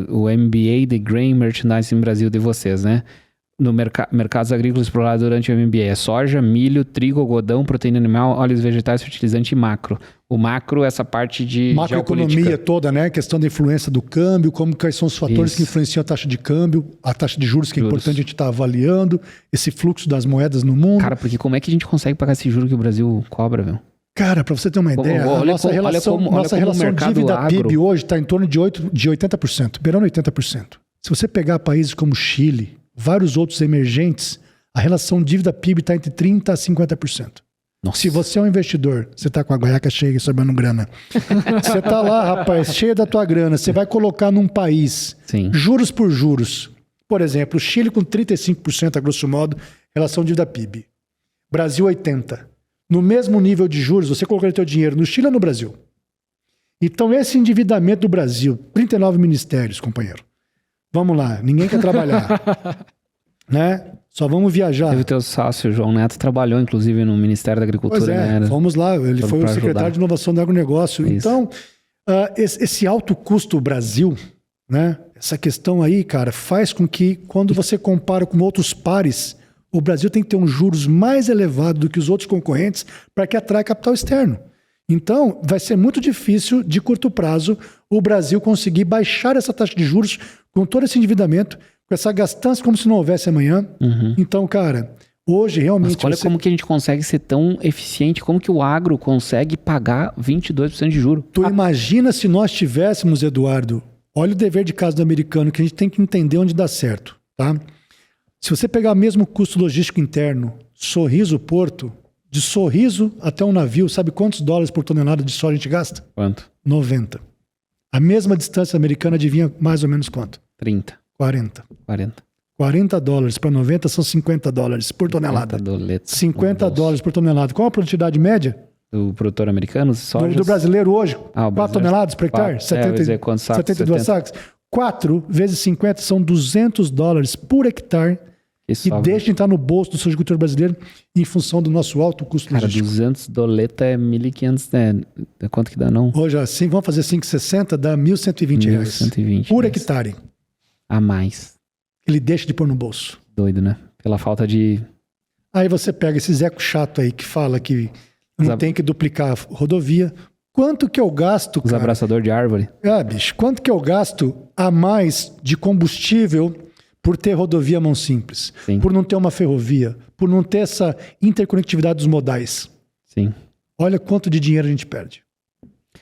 O MBA de Grain Merchandising Brasil de vocês, né? No mercados agrícolas explorados durante o MBA. É soja, milho, trigo, algodão, proteína animal, óleos vegetais, fertilizante e macro. O macro, essa parte de macroeconomia toda, né? A questão da influência do câmbio, quais são os fatores que influenciam a taxa de câmbio, a taxa de juros que é importante a gente estar avaliando, esse fluxo das moedas no mundo. Cara, porque como é que a gente consegue pagar esse juro que o Brasil cobra, velho? Cara, para você ter uma ideia, a nossa relação dívida-PIB hoje está em torno de 80%, beirando 80%. Se você pegar países como Chile, vários outros emergentes, a relação dívida-PIB está entre 30% a 50%. Nossa. Se você é um investidor, você está com a guaiaca cheia sobrando grana. Você está lá, rapaz, cheia da tua grana, você vai colocar num país, juros por juros. Por exemplo, o Chile com 35%, a grosso modo, relação dívida-PIB. Brasil 80%. No mesmo nível de juros, você colocaria teu dinheiro no Chile ou no Brasil? Então, esse endividamento do Brasil, 39 ministérios, companheiro. Vamos lá, ninguém quer trabalhar. Né? Só vamos viajar. Teve teu sócio, João Neto, trabalhou inclusive no Ministério da Agricultura. Pois é, né? Vamos lá, ele foi o secretário de Inovação do Agronegócio. Isso. Então, esse alto custo Brasil, né? Essa questão aí, cara, faz com que quando você compara com outros pares, o Brasil tem que ter um juros mais elevado do que os outros concorrentes para que atraia capital externo. Então, vai ser muito difícil, de curto prazo, o Brasil conseguir baixar essa taxa de juros com todo esse endividamento, com essa gastança como se não houvesse amanhã. Então, cara, hoje realmente... Mas olha como que a gente consegue ser tão eficiente, como que o agro consegue pagar 22% de juros. Tu imagina se nós tivéssemos, Eduardo, olha o dever de casa do americano, que a gente tem que entender onde dá certo, tá? Se você pegar o mesmo custo logístico interno, Sorriso Porto, de Sorriso até um navio, sabe quantos dólares por tonelada de soja a gente gasta? Quanto? 90. A mesma distância americana, adivinha mais ou menos quanto? 30. 40. 40. $40 para 90 são $50 por tonelada. $50 por tonelada. Qual a produtividade média? Do produtor americano? Do brasileiro hoje? 4 toneladas por hectare? 72 sacos? 4 vezes 50 são $200 por hectare. E deixa de entrar no bolso do agricultor brasileiro em função do nosso alto custo logístico. Cara, $200 é 1.500, né? Quanto que dá, não? Hoje, assim, vamos fazer 5,60, dá R$1.120. R$1.120 por hectare. A mais. Ele deixa de pôr no bolso. Doido, né? Pela falta de... Aí você pega esse Zeco chato aí que fala que não tem que duplicar a rodovia. Quanto que eu gasto, cara? Os abraçador de árvore. Bicho, quanto que eu gasto a mais de combustível por ter rodovia mão simples? Sim. Por não ter uma ferrovia? Por não ter essa interconectividade dos modais? Sim. Olha quanto de dinheiro a gente perde.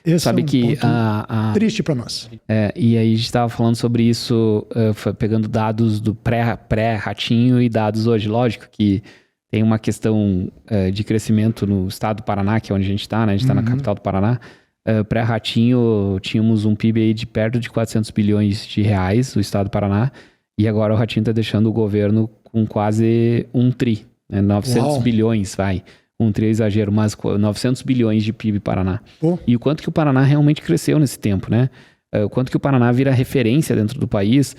Esse Sabe é um que ponto triste para nós. E aí a gente estava falando sobre isso, pegando dados do pré-ratinho e dados hoje. Lógico que tem uma questão de crescimento no estado do Paraná, que é onde a gente está, né? A gente está na capital do Paraná. Pré-ratinho, tínhamos um PIB aí de perto de 400 bilhões de reais, o estado do Paraná. E agora o ratinho está deixando o governo com quase um tri, né? 900 bilhões, vai. Um tri é exagero, mas 900 bilhões de PIB Paraná. E o quanto que o Paraná realmente cresceu nesse tempo, né? O quanto que o Paraná vira referência dentro do país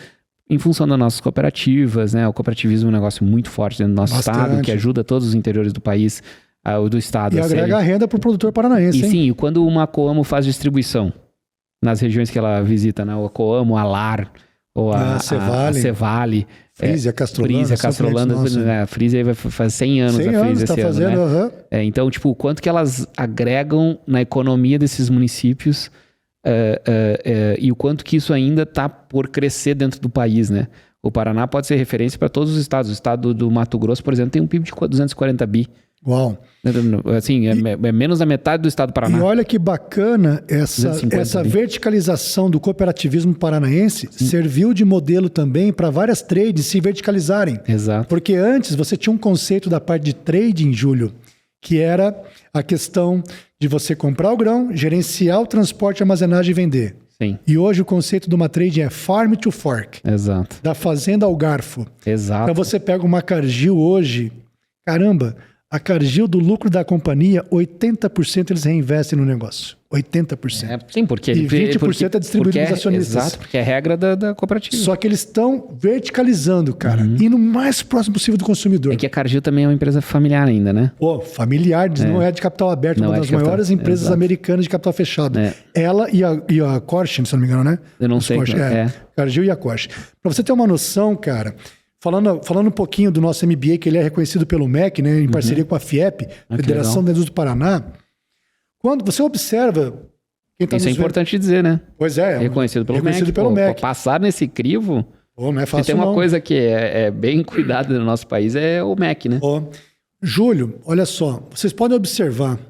em função das nossas cooperativas, né? O cooperativismo é um negócio muito forte dentro do nosso estado, que ajuda todos os interiores do país, do estado. E agrega renda para o produtor paranaense, hein? Sim, quando uma Coamo faz distribuição nas regiões que ela visita, né? O Coamo, a LAR, ou a Cevale, Frisia, Castrolanda. A Frisia vai fazer 100 anos. 100 anos, tá fazendo, né? Então, tipo, o quanto que elas agregam na economia desses municípios e o quanto que isso ainda tá por crescer dentro do país, né? O Paraná pode ser referência para todos os estados. O estado do Mato Grosso, por exemplo, tem um PIB de 240 bi. Uau! Assim, é menos da metade do estado do Paraná. E olha que bacana essa verticalização do cooperativismo paranaense. Serviu de modelo também para várias trades se verticalizarem. Exato. Porque antes você tinha um conceito da parte de trading, Júlio, que era a questão de você comprar o grão, gerenciar o transporte, armazenagem e vender. Sim. E hoje o conceito de uma trading é farm to fork. Exato. Da fazenda ao garfo. Exato. Então você pega uma Cargill hoje, caramba... A Cargill, do lucro da companhia, 80% eles reinvestem no negócio. 80%. Sim, porque... E 20% é distribuído nos acionistas. Exato, porque é regra da cooperativa. Só que eles estão verticalizando, cara. Indo o mais próximo possível do consumidor. É que a Cargill também é uma empresa familiar ainda, né? Familiar, não é de capital aberto. Uma das maiores empresas americanas de capital fechado. Ela e a Corsham, se não me engano, né? Eu não sei. Cargill e a Corsham. Pra você ter uma noção, cara... Falando um pouquinho do nosso MBA, que ele é reconhecido pelo MEC, né, em parceria com a FIEP, Federação da Indústria do Paraná. Quando você observa... Isso é importante dizer, né? Pois é. Reconhecido pelo MEC. Passar nesse crivo... não é fácil, se tem uma coisa que é bem cuidada no nosso país, é o MEC, né? Júlio, olha só. Vocês podem observar.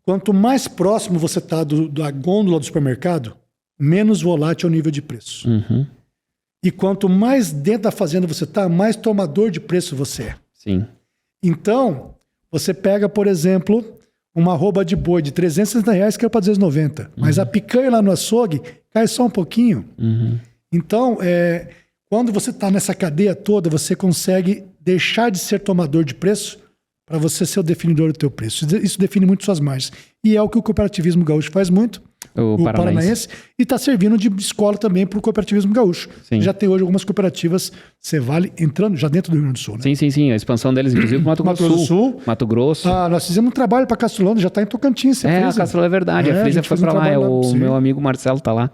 Quanto mais próximo você está da gôndola do supermercado, menos volátil é o nível de preço. E quanto mais dentro da fazenda você está, mais tomador de preço você é. Sim. Então, você pega, por exemplo, uma arroba de boi de R$360 que é para R$290. Mas a picanha lá no açougue cai só um pouquinho. Então, quando você está nessa cadeia toda, você consegue deixar de ser tomador de preço para você ser o definidor do teu preço. Isso define muito suas margens. E é o que o cooperativismo gaúcho faz muito. O paranaense. E está servindo de escola também para o cooperativismo gaúcho. Sim. Já tem hoje algumas cooperativas Cevale entrando já dentro do Rio Grande do Sul. Né? Sim. A expansão deles, inclusive, para Mato Grosso do Sul. Mato Grosso. Nós fizemos um trabalho para Castrolanda, já está em Tocantins. A Castrolanda é verdade. A Frisia foi para lá. O meu amigo Marcelo está lá.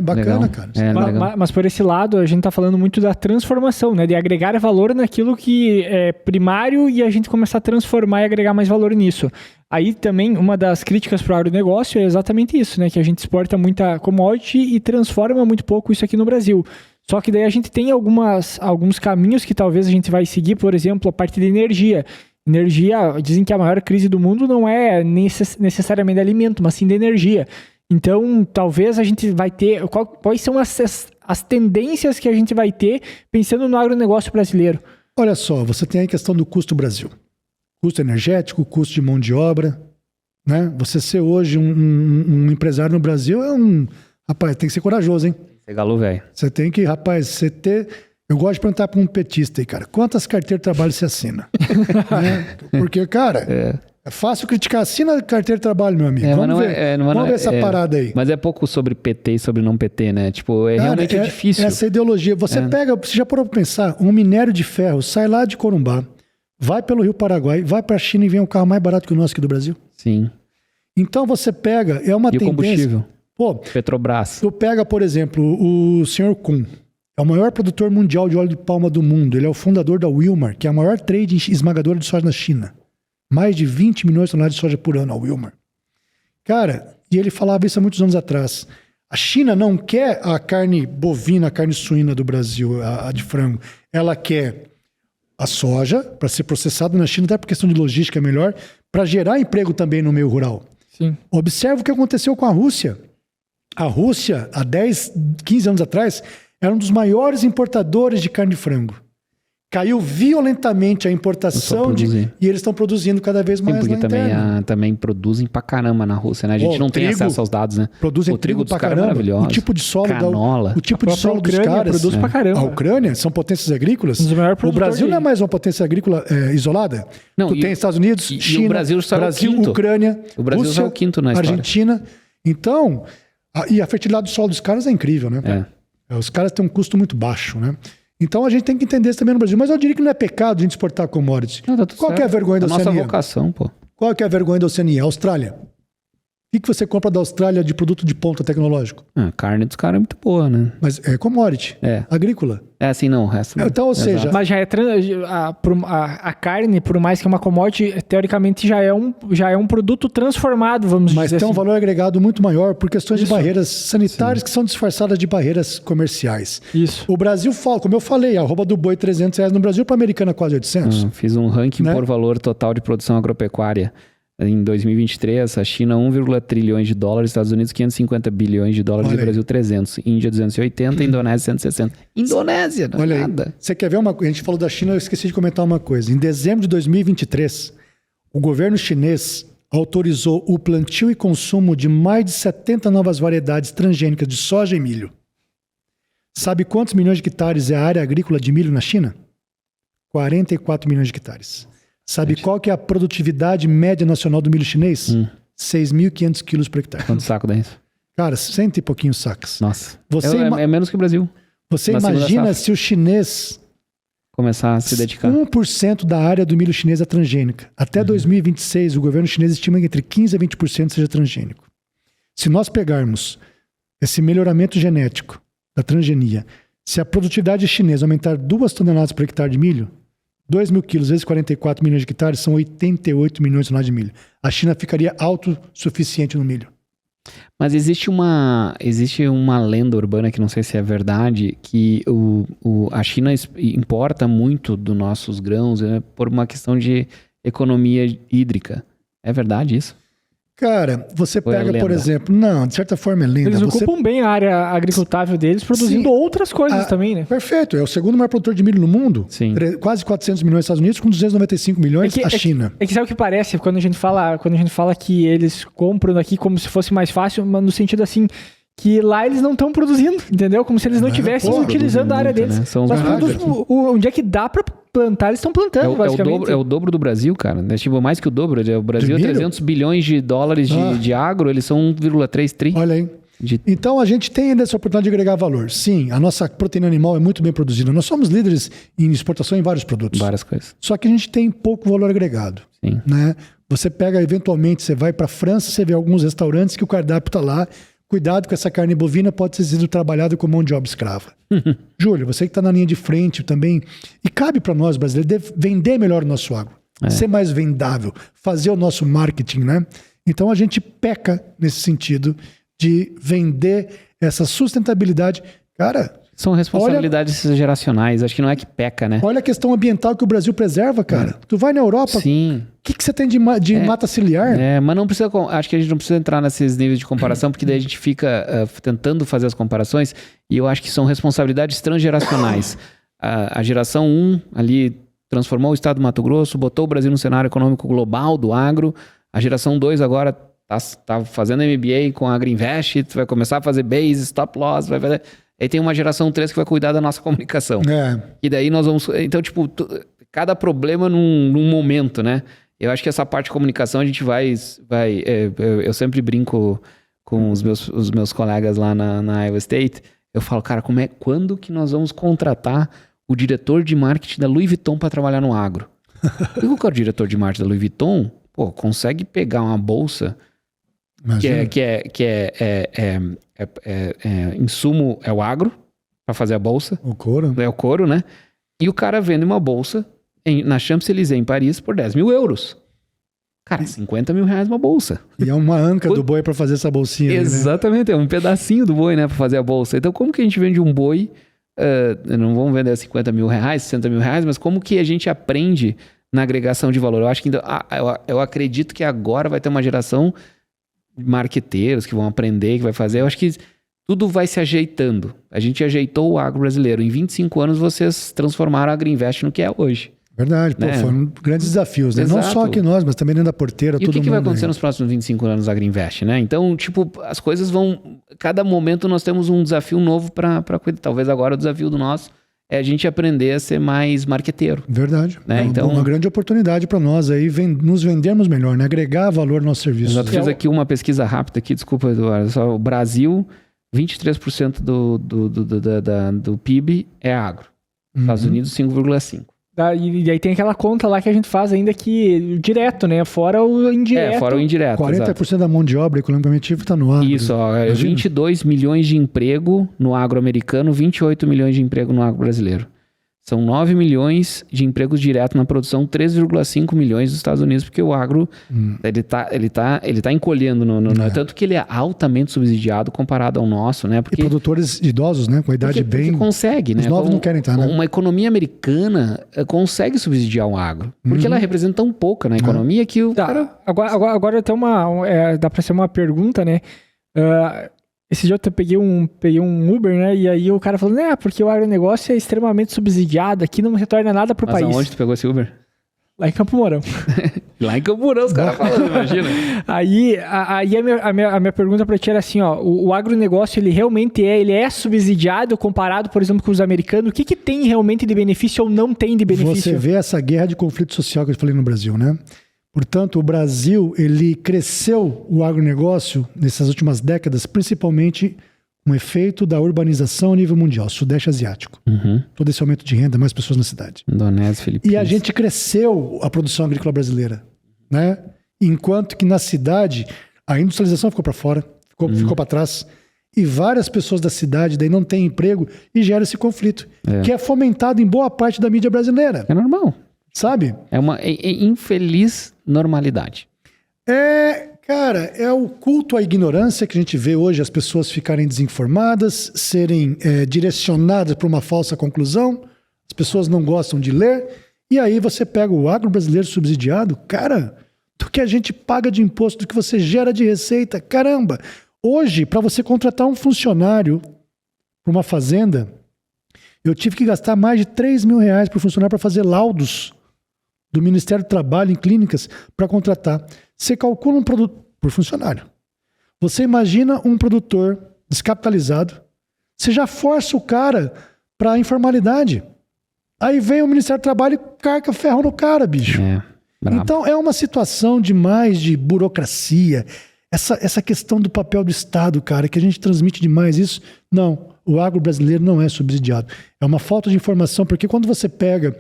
Bacana, legal. Cara. Mas por esse lado, a gente está falando muito da transformação, né? De agregar valor naquilo que é primário e a gente começar a transformar e agregar mais valor nisso. Aí também, uma das críticas para o agronegócio é exatamente isso, né? Que a gente exporta muita commodity e transforma muito pouco isso aqui no Brasil. Só que daí a gente tem alguns caminhos que talvez a gente vai seguir, por exemplo, a parte de energia. Energia, dizem que a maior crise do mundo não é necessariamente alimento, mas sim de energia. Então, talvez a gente vai ter... Quais são as tendências que a gente vai ter pensando no agronegócio brasileiro? Olha só, você tem aí a questão do custo Brasil. Custo energético, custo de mão de obra. Né? Você ser hoje um empresário no Brasil é um Rapaz, tem que ser corajoso, hein? Ser galo velho. Você tem que, rapaz, você ter... Eu gosto de perguntar para um petista aí, cara, quantas carteiras de trabalho você assina? Né? Porque, cara, é fácil criticar. Assina carteira de trabalho, meu amigo. Vamos ver essa parada aí. Mas é pouco sobre PT e sobre não PT, né? Tipo, cara, realmente é difícil. Essa ideologia. Você já parou para pensar, um minério de ferro sai lá de Corumbá, vai pelo Rio Paraguai, vai para a China e vem um carro mais barato que o nosso aqui do Brasil? Sim. Então você pega, é uma tendência... E o combustível? Pô, Petrobras. Tu pega, por exemplo, o Sr. Kuhn. É o maior produtor mundial de óleo de palma do mundo. Ele é o fundador da Wilmar, que é a maior trade esmagadora de soja na China. Mais de 20 milhões de toneladas de soja por ano, a Wilmar. Cara, e ele falava isso há muitos anos atrás. A China não quer a carne bovina, a carne suína do Brasil, a de frango. Ela quer a soja para ser processada na China, até por questão de logística é melhor, para gerar emprego também no meio rural. Sim. Observa o que aconteceu com a Rússia. A Rússia, há 10, 15 anos atrás, era um dos maiores importadores de carne de frango. Caiu violentamente a importação e eles estão produzindo cada vez mais. Sim, porque também produzem pra caramba na Rússia, né? A gente não tem acesso aos dados, né? Produzem o trigo dos pra caras é maravilhoso. O tipo de solo, canola. O tipo de solo dos caras produz pra caramba. A Ucrânia são potências agrícolas. O Brasil não é mais uma potência agrícola isolada. Não, tu tem Estados Unidos, China, o Brasil só Brasil, é o quinto. Ucrânia, o Brasil Rússia, é o quinto na história. Argentina. Então, e a fertilidade do solo dos caras é incrível, né? Os caras têm um custo muito baixo, né? Então a gente tem que entender isso também no Brasil. Mas eu diria que não é pecado a gente exportar commodities. Não, tá Qual que é a vergonha da Oceania? Nossa vocação, pô. Qual que é a vergonha da Oceania? Austrália. O que você compra da Austrália de produto de ponta tecnológico? A carne dos caras é muito boa, né? Mas é commodity. Agrícola. É assim, não, o resto não. Então, ou seja... Mas já é... A carne, por mais que é uma commodity, teoricamente já é um produto transformado, vamos dizer assim. Mas tem um valor agregado muito maior por questões de barreiras sanitárias que são disfarçadas de barreiras comerciais. Isso. O Brasil, como eu falei, a arroba do boi R$300 no Brasil, para a americana quase 800. Fiz um ranking por valor total de produção agropecuária. Em 2023, a China 1,1 trilhões de dólares, Estados Unidos 550 bilhões de dólares e Brasil 300. Índia 280, Indonésia 160. Indonésia, não é nada. Você quer ver uma coisa? A gente falou da China, eu esqueci de comentar uma coisa. Em dezembro de 2023, o governo chinês autorizou o plantio e consumo de mais de 70 novas variedades transgênicas de soja e milho. Sabe quantos milhões de hectares é a área agrícola de milho na China? 44 milhões de hectares. Sabe qual que é a produtividade média nacional do milho chinês? 6.500 quilos por hectare. Quanto saco dá isso? Cara, 100 e pouquinhos sacos. Nossa. É menos que o Brasil. Você imagina se o chinês... começar a se dedicar. 1% da área do milho chinês é transgênica. Até 2026, o governo chinês estima que entre 15% a 20% seja transgênico. Se nós pegarmos esse melhoramento genético da transgenia, se a produtividade chinesa aumentar 2 toneladas por hectare de milho, 2 mil quilos vezes 44 milhões de hectares são 88 milhões de toneladas de milho. A China ficaria autossuficiente no milho. Mas existe uma lenda urbana, que não sei se é verdade, que a China importa muito dos nossos grãos, né, por uma questão de economia hídrica. É verdade isso? Cara, você pega, por exemplo... Não, de certa forma é lenda. Eles ocupam bem a área agricultável deles, produzindo outras coisas também, né? Perfeito. É o segundo maior produtor de milho no mundo. Sim. Quase 400 milhões nos Estados Unidos, com 295 milhões a China. É que sabe o que parece? Quando a gente fala que eles compram aqui como se fosse mais fácil, mas no sentido assim... que lá eles não estão produzindo, entendeu? Como se eles não estivessem utilizando a área deles. Né? Mas onde é que dá pra plantar, eles estão plantando, basicamente. É o dobro do Brasil, cara. É tipo mais que o dobro. O Brasil é 300 bilhões de dólares de agro, eles são 1,3 tri. Olha aí. Então a gente tem ainda essa oportunidade de agregar valor. Sim, a nossa proteína animal é muito bem produzida. Nós somos líderes em exportação em vários produtos. Várias coisas. Só que a gente tem pouco valor agregado. Sim. Né? Você pega, eventualmente, você vai pra França, você vê alguns restaurantes que o cardápio tá lá. Cuidado com essa carne bovina, pode ter sido trabalhado com mão de obra escrava. Júlio, você que está na linha de frente também, e cabe para nós brasileiros vender melhor o nosso agro, ser mais vendável, fazer o nosso marketing, né? Então a gente peca nesse sentido de vender essa sustentabilidade. Cara... São responsabilidades geracionais, acho que não é que peca, né? Olha a questão ambiental que o Brasil preserva, cara. Tu vai na Europa, o que você tem de mata ciliar? Mas não precisa, acho que a gente não precisa entrar nesses níveis de comparação, porque daí a gente fica tentando fazer as comparações, e eu acho que são responsabilidades transgeracionais. A geração 1 ali transformou o estado do Mato Grosso, botou o Brasil no cenário econômico global do agro, a geração 2 agora tá fazendo MBA com a Agriinvest, tu vai começar a fazer base, stop loss, vai fazer... Aí tem uma geração 3 que vai cuidar da nossa comunicação. E daí nós vamos... Então, tipo, cada problema num momento, né? Eu acho que essa parte de comunicação a gente vai eu sempre brinco com os meus colegas lá na Iowa State. Eu falo, cara, quando que nós vamos contratar o diretor de marketing da Louis Vuitton para trabalhar no agro? E o cara, o diretor de marketing da Louis Vuitton, pô, consegue pegar uma bolsa insumo é o agro para fazer a bolsa. O couro. É o couro, né? E o cara vende uma bolsa na Champs-Élysées, em Paris, por 10 mil euros. Cara, 50 mil reais uma bolsa. E é uma anca do boi para fazer essa bolsinha. Exatamente, né? É um pedacinho do boi, né, para fazer a bolsa. Então, como que a gente vende um boi? Não vamos vender 50 mil reais, 60 mil reais, mas como que a gente aprende na agregação de valor? Eu acho que eu acredito que agora vai ter uma geração de marqueteiros que vão aprender, que vai fazer. Eu acho que tudo vai se ajeitando. A gente ajeitou o agro brasileiro. Em 25 anos, vocês transformaram a Agriinvest no que é hoje. Verdade, pô, foram grandes desafios, né? Não só aqui nós, mas também dentro da porteira, todo mundo. E o que vai acontecer nos próximos 25 anos da Agriinvest, né? Então, tipo, as coisas vão... Cada momento nós temos um desafio novo para cuidar. Talvez agora o desafio do nosso é a gente aprender a ser mais marqueteiro. Verdade. Né? Então, uma grande oportunidade para nós aí nos vendermos melhor, né? Agregar valor no nosso serviço. Eu fiz aqui uma pesquisa rápida aqui, desculpa, Eduardo. Só o Brasil, 23% do PIB é agro. Estados Unidos, 5,5%. E aí tem aquela conta lá que a gente faz ainda que direto, né? Fora o indireto. Fora o indireto. 40% exato. Da mão de obra economicamente está no agro. Isso, 22 milhões de emprego no agro americano, 28 milhões de emprego no agro brasileiro. São 9 milhões de empregos diretos na produção, 3,5 milhões nos Estados Unidos, porque o agro ele tá encolhendo. Tanto que ele é altamente subsidiado comparado ao nosso, né? Porque, e produtores idosos, né? Com a idade bem... consegue, né? Os novos não querem estar, né? Uma economia americana consegue subsidiar o agro. Porque ela representa tão pouco na economia que o cara... Agora tem dá para ser uma pergunta, né? Esse dia eu peguei um Uber, né? E aí o cara falou, porque o agronegócio é extremamente subsidiado, aqui não retorna nada pro país. Mas aonde tu pegou esse Uber? Lá em Campo Mourão. Lá em Campo Mourão, os caras falando, imagina. Aí a minha pergunta pra ti era assim, ó, o agronegócio, ele realmente é subsidiado comparado, por exemplo, com os americanos? O que tem realmente de benefício ou não tem de benefício? Você vê essa guerra de conflito social que eu falei no Brasil, né? Portanto, o Brasil, ele cresceu o agronegócio nessas últimas décadas, principalmente com o efeito da urbanização a nível mundial, Sudeste Asiático. Todo esse aumento de renda, mais pessoas na cidade. Indonésia, Filipinas. E a gente cresceu a produção agrícola brasileira, né? Enquanto que na cidade, a industrialização ficou para fora, ficou para trás. E várias pessoas da cidade daí não têm emprego e gera esse conflito, que é fomentado em boa parte da mídia brasileira. É normal. Sabe? É uma infeliz normalidade. Cara, é o culto à ignorância que a gente vê hoje, as pessoas ficarem desinformadas, serem direcionadas para uma falsa conclusão, as pessoas não gostam de ler, e aí você pega o agro brasileiro subsidiado, cara, do que a gente paga de imposto, do que você gera de receita, caramba! Hoje, para você contratar um funcionário para uma fazenda, eu tive que gastar mais de 3 mil reais por funcionário para fazer laudos do Ministério do Trabalho em clínicas para contratar. Você calcula um produto por funcionário. Você imagina um produtor descapitalizado, você já força o cara para a informalidade. Aí vem o Ministério do Trabalho e carca ferro no cara, bicho. Então é uma situação demais de burocracia, essa questão do papel do Estado, cara, que a gente transmite demais isso. Não, o agro brasileiro não é subsidiado. É uma falta de informação, porque quando você pega,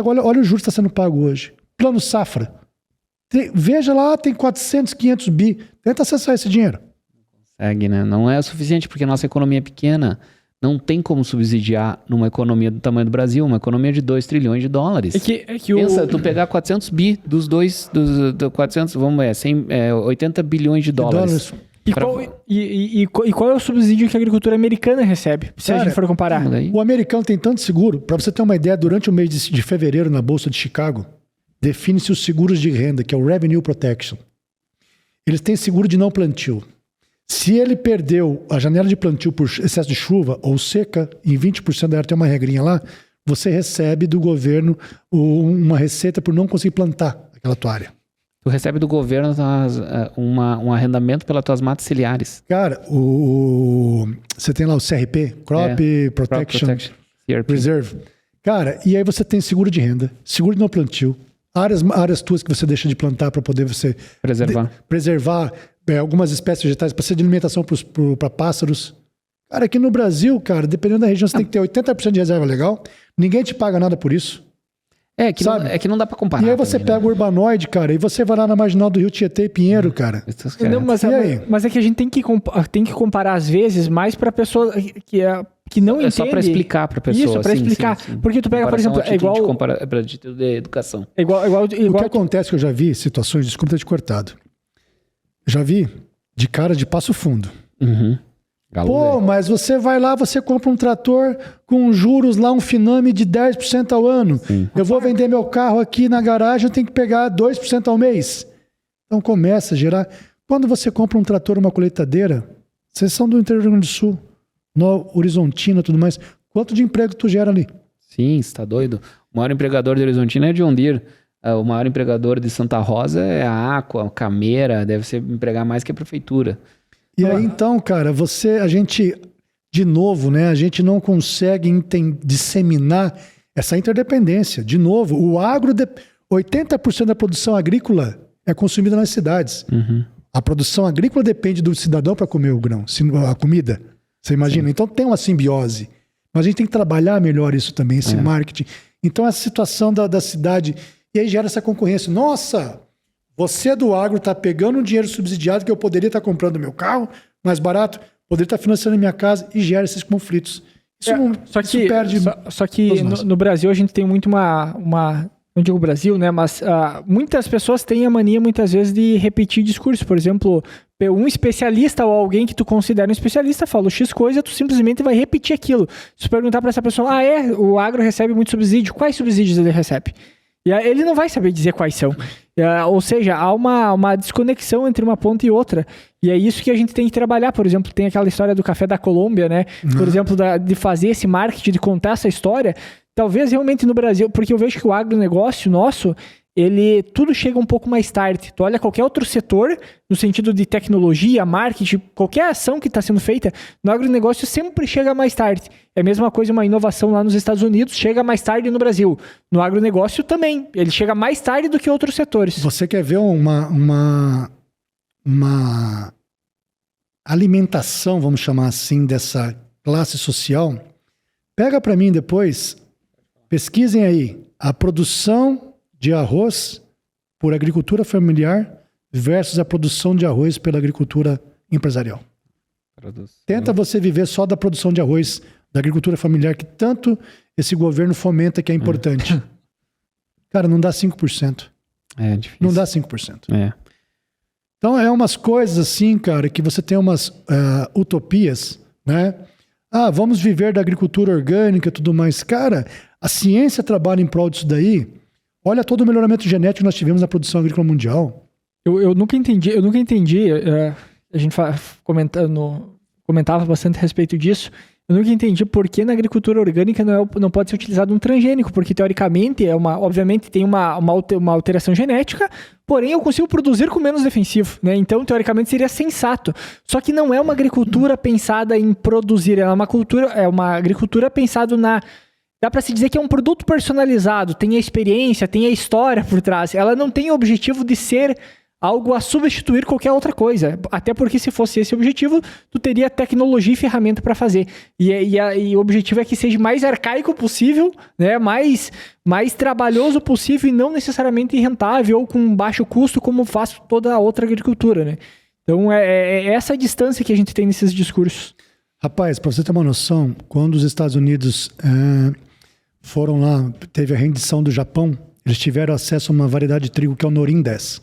olha o juros que está sendo pago hoje. Plano Safra. Veja lá, tem 400, 500 bi. Tenta acessar esse dinheiro. Consegue, né? Não é o suficiente, porque a nossa economia é pequena. Não tem como subsidiar numa economia do tamanho do Brasil, uma economia de 2 trilhões de dólares. Pensa, tu pegar 400 bi dos 400, vamos ver, 80 bilhões de dólares. E qual é o subsídio que a agricultura americana recebe, se a gente for comparar? O americano tem tanto seguro, para você ter uma ideia, durante o mês de fevereiro na Bolsa de Chicago, define-se os seguros de renda, que é o Revenue Protection. Eles têm seguro de não plantio. Se ele perdeu a janela de plantio por excesso de chuva ou seca, em 20% da área tem uma regrinha lá, você recebe do governo uma receita por não conseguir plantar aquela tua área. Tu recebe do governo um arrendamento pelas tuas matas ciliares. Cara, você tem lá o CRP, Crop Protection Reserve. Cara, e aí você tem seguro de renda, seguro de não plantio, áreas tuas que você deixa de plantar para poder você preservar algumas espécies vegetais para ser de alimentação para pássaros. Cara, aqui no Brasil, cara, dependendo da região, você tem que ter 80% de reserva legal, ninguém te paga nada por isso. Que não dá pra comparar. E aí você pega o urbanoide, cara, e você vai lá na marginal do Rio Tietê e Pinheiro, cara. Não, mas é que a gente tem que comparar às vezes mais pra pessoa que não entende. Só pra explicar pra pessoa. Isso, pra explicar. Sim. Porque tu pega, por exemplo, é igual... Pra título de educação. O que acontece que eu já vi situações, desculpa ter te cortado. Já vi de cara de Passo Fundo. Uhum. Pô, mas você vai lá, você compra um trator com juros lá, um Finame de 10% ao ano. Sim. Eu vou vender meu carro aqui na garagem, eu tenho que pegar 2% ao mês. Então começa a gerar... Quando você compra um trator, uma colheitadeira, vocês são do interior do Rio Grande do Sul, no Horizontina e tudo mais, quanto de emprego tu gera ali? Sim, você tá doido? O maior empregador de Horizontina é John Deere. O maior empregador de Santa Rosa é a Aqua, a Camera, deve ser empregar mais que a prefeitura. E aí, então, cara, a gente, de novo, né, a gente não consegue disseminar essa interdependência. De novo, 80% da produção agrícola é consumida nas cidades. Uhum. A produção agrícola depende do cidadão para comer o grão, a comida. Você imagina? Sim. Então tem uma simbiose. Mas a gente tem que trabalhar melhor isso também, esse marketing. Então essa situação da cidade, e aí gera essa concorrência. Nossa... Você do agro está pegando um dinheiro subsidiado que eu poderia estar comprando meu carro mais barato, poderia estar financiando a minha casa e gera esses conflitos. Isso perde. Só que no Brasil a gente tem muito não digo Brasil, né? Mas muitas pessoas têm a mania muitas vezes de repetir discurso. Por exemplo, um especialista ou alguém que tu considera um especialista falou X coisa, tu simplesmente vai repetir aquilo. Se tu perguntar para essa pessoa, o agro recebe muito subsídio, quais subsídios ele recebe? E ele não vai saber dizer quais são. Ou seja, há uma desconexão entre uma ponta e outra. E é isso que a gente tem que trabalhar. Por exemplo, tem aquela história do café da Colômbia, né? Por exemplo, de fazer esse marketing, de contar essa história. Talvez realmente no Brasil, porque eu vejo que o agronegócio nosso, tudo chega um pouco mais tarde. Tu olha qualquer outro setor, no sentido de tecnologia, marketing, qualquer ação que está sendo feita, no agronegócio sempre chega mais tarde. É a mesma coisa, uma inovação lá nos Estados Unidos, chega mais tarde no Brasil. No agronegócio também, ele chega mais tarde do que outros setores. Você quer ver uma alimentação, vamos chamar assim, dessa classe social? Pega para mim depois, pesquisem aí, a produção de arroz por agricultura familiar versus a produção de arroz pela agricultura empresarial. Tenta você viver só da produção de arroz da agricultura familiar, que tanto esse governo fomenta, que é importante. Cara, não dá 5%. É difícil. Não dá 5%. É. Então, é umas coisas assim, cara, que você tem umas utopias, né? Vamos viver da agricultura orgânica e tudo mais. Cara, a ciência trabalha em prol disso daí. Olha todo o melhoramento genético que nós tivemos na produção agrícola mundial. Eu nunca entendi. A gente comentava bastante a respeito disso. Eu nunca entendi por que na agricultura orgânica não pode ser utilizado um transgênico, porque teoricamente, obviamente tem uma alteração genética, porém eu consigo produzir com menos defensivo, né? Então, teoricamente, seria sensato. Só que não é uma agricultura pensada em produzir, é uma agricultura pensada dá para se dizer que é um produto personalizado, tem a experiência, tem a história por trás. Ela não tem o objetivo de ser algo a substituir qualquer outra coisa. Até porque se fosse esse o objetivo, tu teria tecnologia e ferramenta para fazer. E o objetivo é que seja mais arcaico possível, né? mais trabalhoso possível e não necessariamente rentável ou com baixo custo, como faz toda a outra agricultura, né? Então é essa a distância que a gente tem nesses discursos. Rapaz, para você ter uma noção, quando os Estados Unidos foram lá, teve a rendição do Japão, eles tiveram acesso a uma variedade de trigo que é o Norin 10.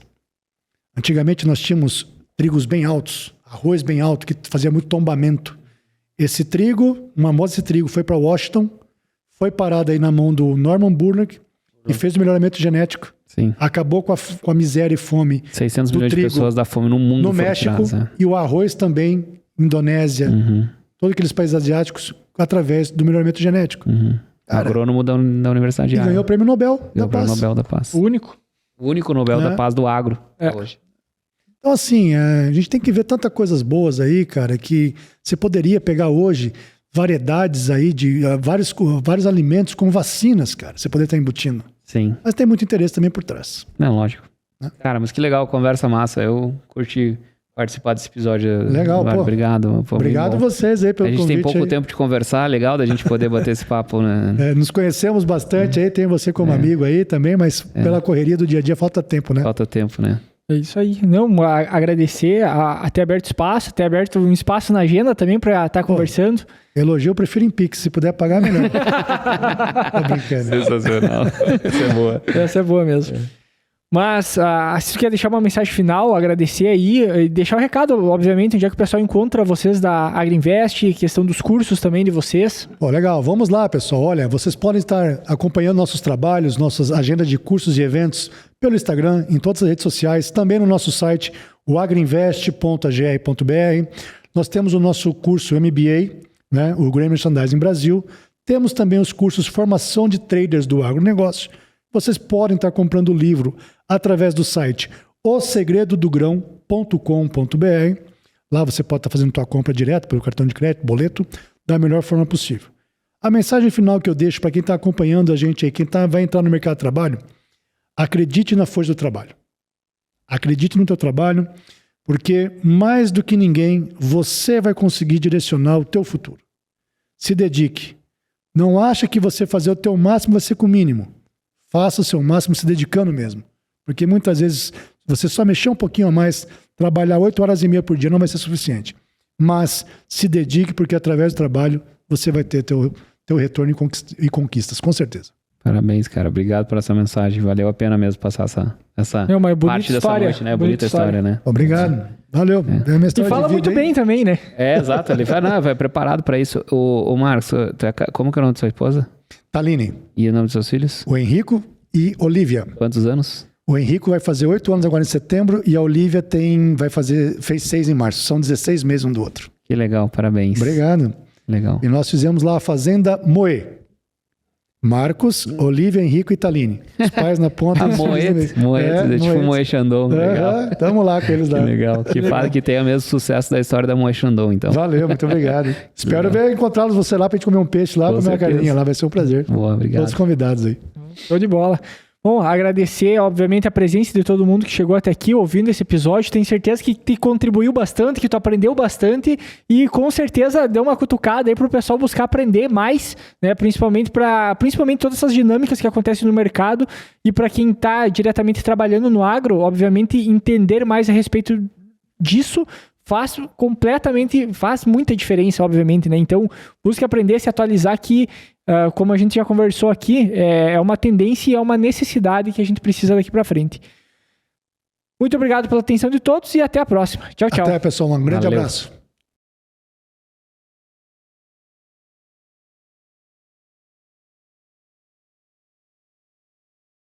Antigamente nós tínhamos trigos bem altos, arroz bem alto, que fazia muito tombamento. Esse trigo, uma amostra desse trigo foi para Washington, foi parado aí na mão do Norman Burnack e fez o melhoramento genético. Sim. Acabou com a miséria e fome 600 milhões de pessoas da fome no mundo. No México, e o arroz também, Indonésia, todos aqueles países asiáticos, através do melhoramento genético. Agrônomo da Universidade de Harvard. E ganhou o Prêmio Nobel da Paz. Nobel da Paz. O único. O único Nobel da Paz do agro hoje. Então, assim, a gente tem que ver tantas coisas boas aí, cara, que você poderia pegar hoje variedades aí de vários alimentos com vacinas, cara. Você poderia estar embutindo. Sim. Mas tem muito interesse também por trás. Não, lógico. Cara, mas que legal, conversa massa. Eu curti participar desse episódio. Legal, pô. Obrigado. Obrigado a vocês aí pelo convite. A gente tem pouco tempo de conversar, legal da gente poder bater esse papo, né? Nos conhecemos bastante aí, tem você como amigo aí também, mas pela correria do dia a dia falta tempo, né? Falta tempo, né? É isso aí. Não, agradecer a ter aberto espaço, ter aberto um espaço na agenda também para estar conversando. Elogio eu prefiro em Pix, se puder pagar, melhor. Tá brincando. Sensacional. Essa é boa. Essa é boa mesmo. Mas, se tu quer deixar uma mensagem final, agradecer aí, e deixar um recado, obviamente, onde é que o pessoal encontra vocês da Agriinvest, questão dos cursos também de vocês. Pô, legal, vamos lá, pessoal. Olha, vocês podem estar acompanhando nossos trabalhos, nossas agendas de cursos e eventos pelo Instagram, em todas as redes sociais, também no nosso site, o agriinvest.gr.br. Nós temos o nosso curso MBA, né, o Grain Merchandising Brasil. Temos também os cursos Formação de Traders do Agronegócio. Vocês podem estar comprando o livro através do site osegredodogrão.com.br. Lá você pode estar fazendo sua compra direto pelo cartão de crédito, boleto, da melhor forma possível. A mensagem final que eu deixo para quem está acompanhando a gente aí, quem vai entrar no mercado de trabalho, acredite na força do trabalho. Acredite no teu trabalho, porque mais do que ninguém, você vai conseguir direcionar o teu futuro. Se dedique. Não acha que você fazer o teu máximo vai ser com o mínimo. Faça o seu máximo se dedicando mesmo. Porque muitas vezes, você só mexer um pouquinho a mais, trabalhar 8 horas e meia por dia não vai ser suficiente. Mas se dedique, porque através do trabalho você vai ter teu retorno e conquistas, com certeza. Parabéns, cara. Obrigado por essa mensagem. Valeu a pena mesmo passar essa parte dessa noite, né? Bonita história, né? Obrigado. Valeu. E fala muito bem também, né? Exato. Ele vai preparado para isso. O Marcos, como que é o nome de sua esposa? Taline. E o nome dos seus filhos? O Henrico e Olivia. Quantos anos? O Henrico vai fazer 8 anos agora em setembro e a Olivia fez 6 em março. São 16 meses um do outro. Que legal, parabéns. Obrigado. Legal. E nós fizemos lá a Fazenda Moe. Marcos, Olivia, Henrico e Taline. Os pais na ponta. Moetes, tipo Moe Chandon. Legal. Tamo lá com eles lá. Que legal. Que tenha o mesmo sucesso da história da Moe Chandon, então. Valeu, muito obrigado. Espero encontrá-los você lá pra gente comer um peixe lá, comer uma carninha lá. Vai ser um prazer. Boa, obrigado. Todos os convidados aí. Show de bola. Bom, agradecer, obviamente, a presença de todo mundo que chegou até aqui ouvindo esse episódio. Tenho certeza que te contribuiu bastante, que tu aprendeu bastante e com certeza deu uma cutucada aí pro pessoal buscar aprender mais, né? Principalmente todas essas dinâmicas que acontecem no mercado e para quem está diretamente trabalhando no agro, obviamente, entender mais a respeito disso faz muita diferença, obviamente, né? Então, busque aprender, se atualizar que como a gente já conversou aqui, é uma tendência e é uma necessidade que a gente precisa daqui para frente. Muito obrigado pela atenção de todos e até a próxima. Tchau, tchau. Até, pessoal. Um grande abraço.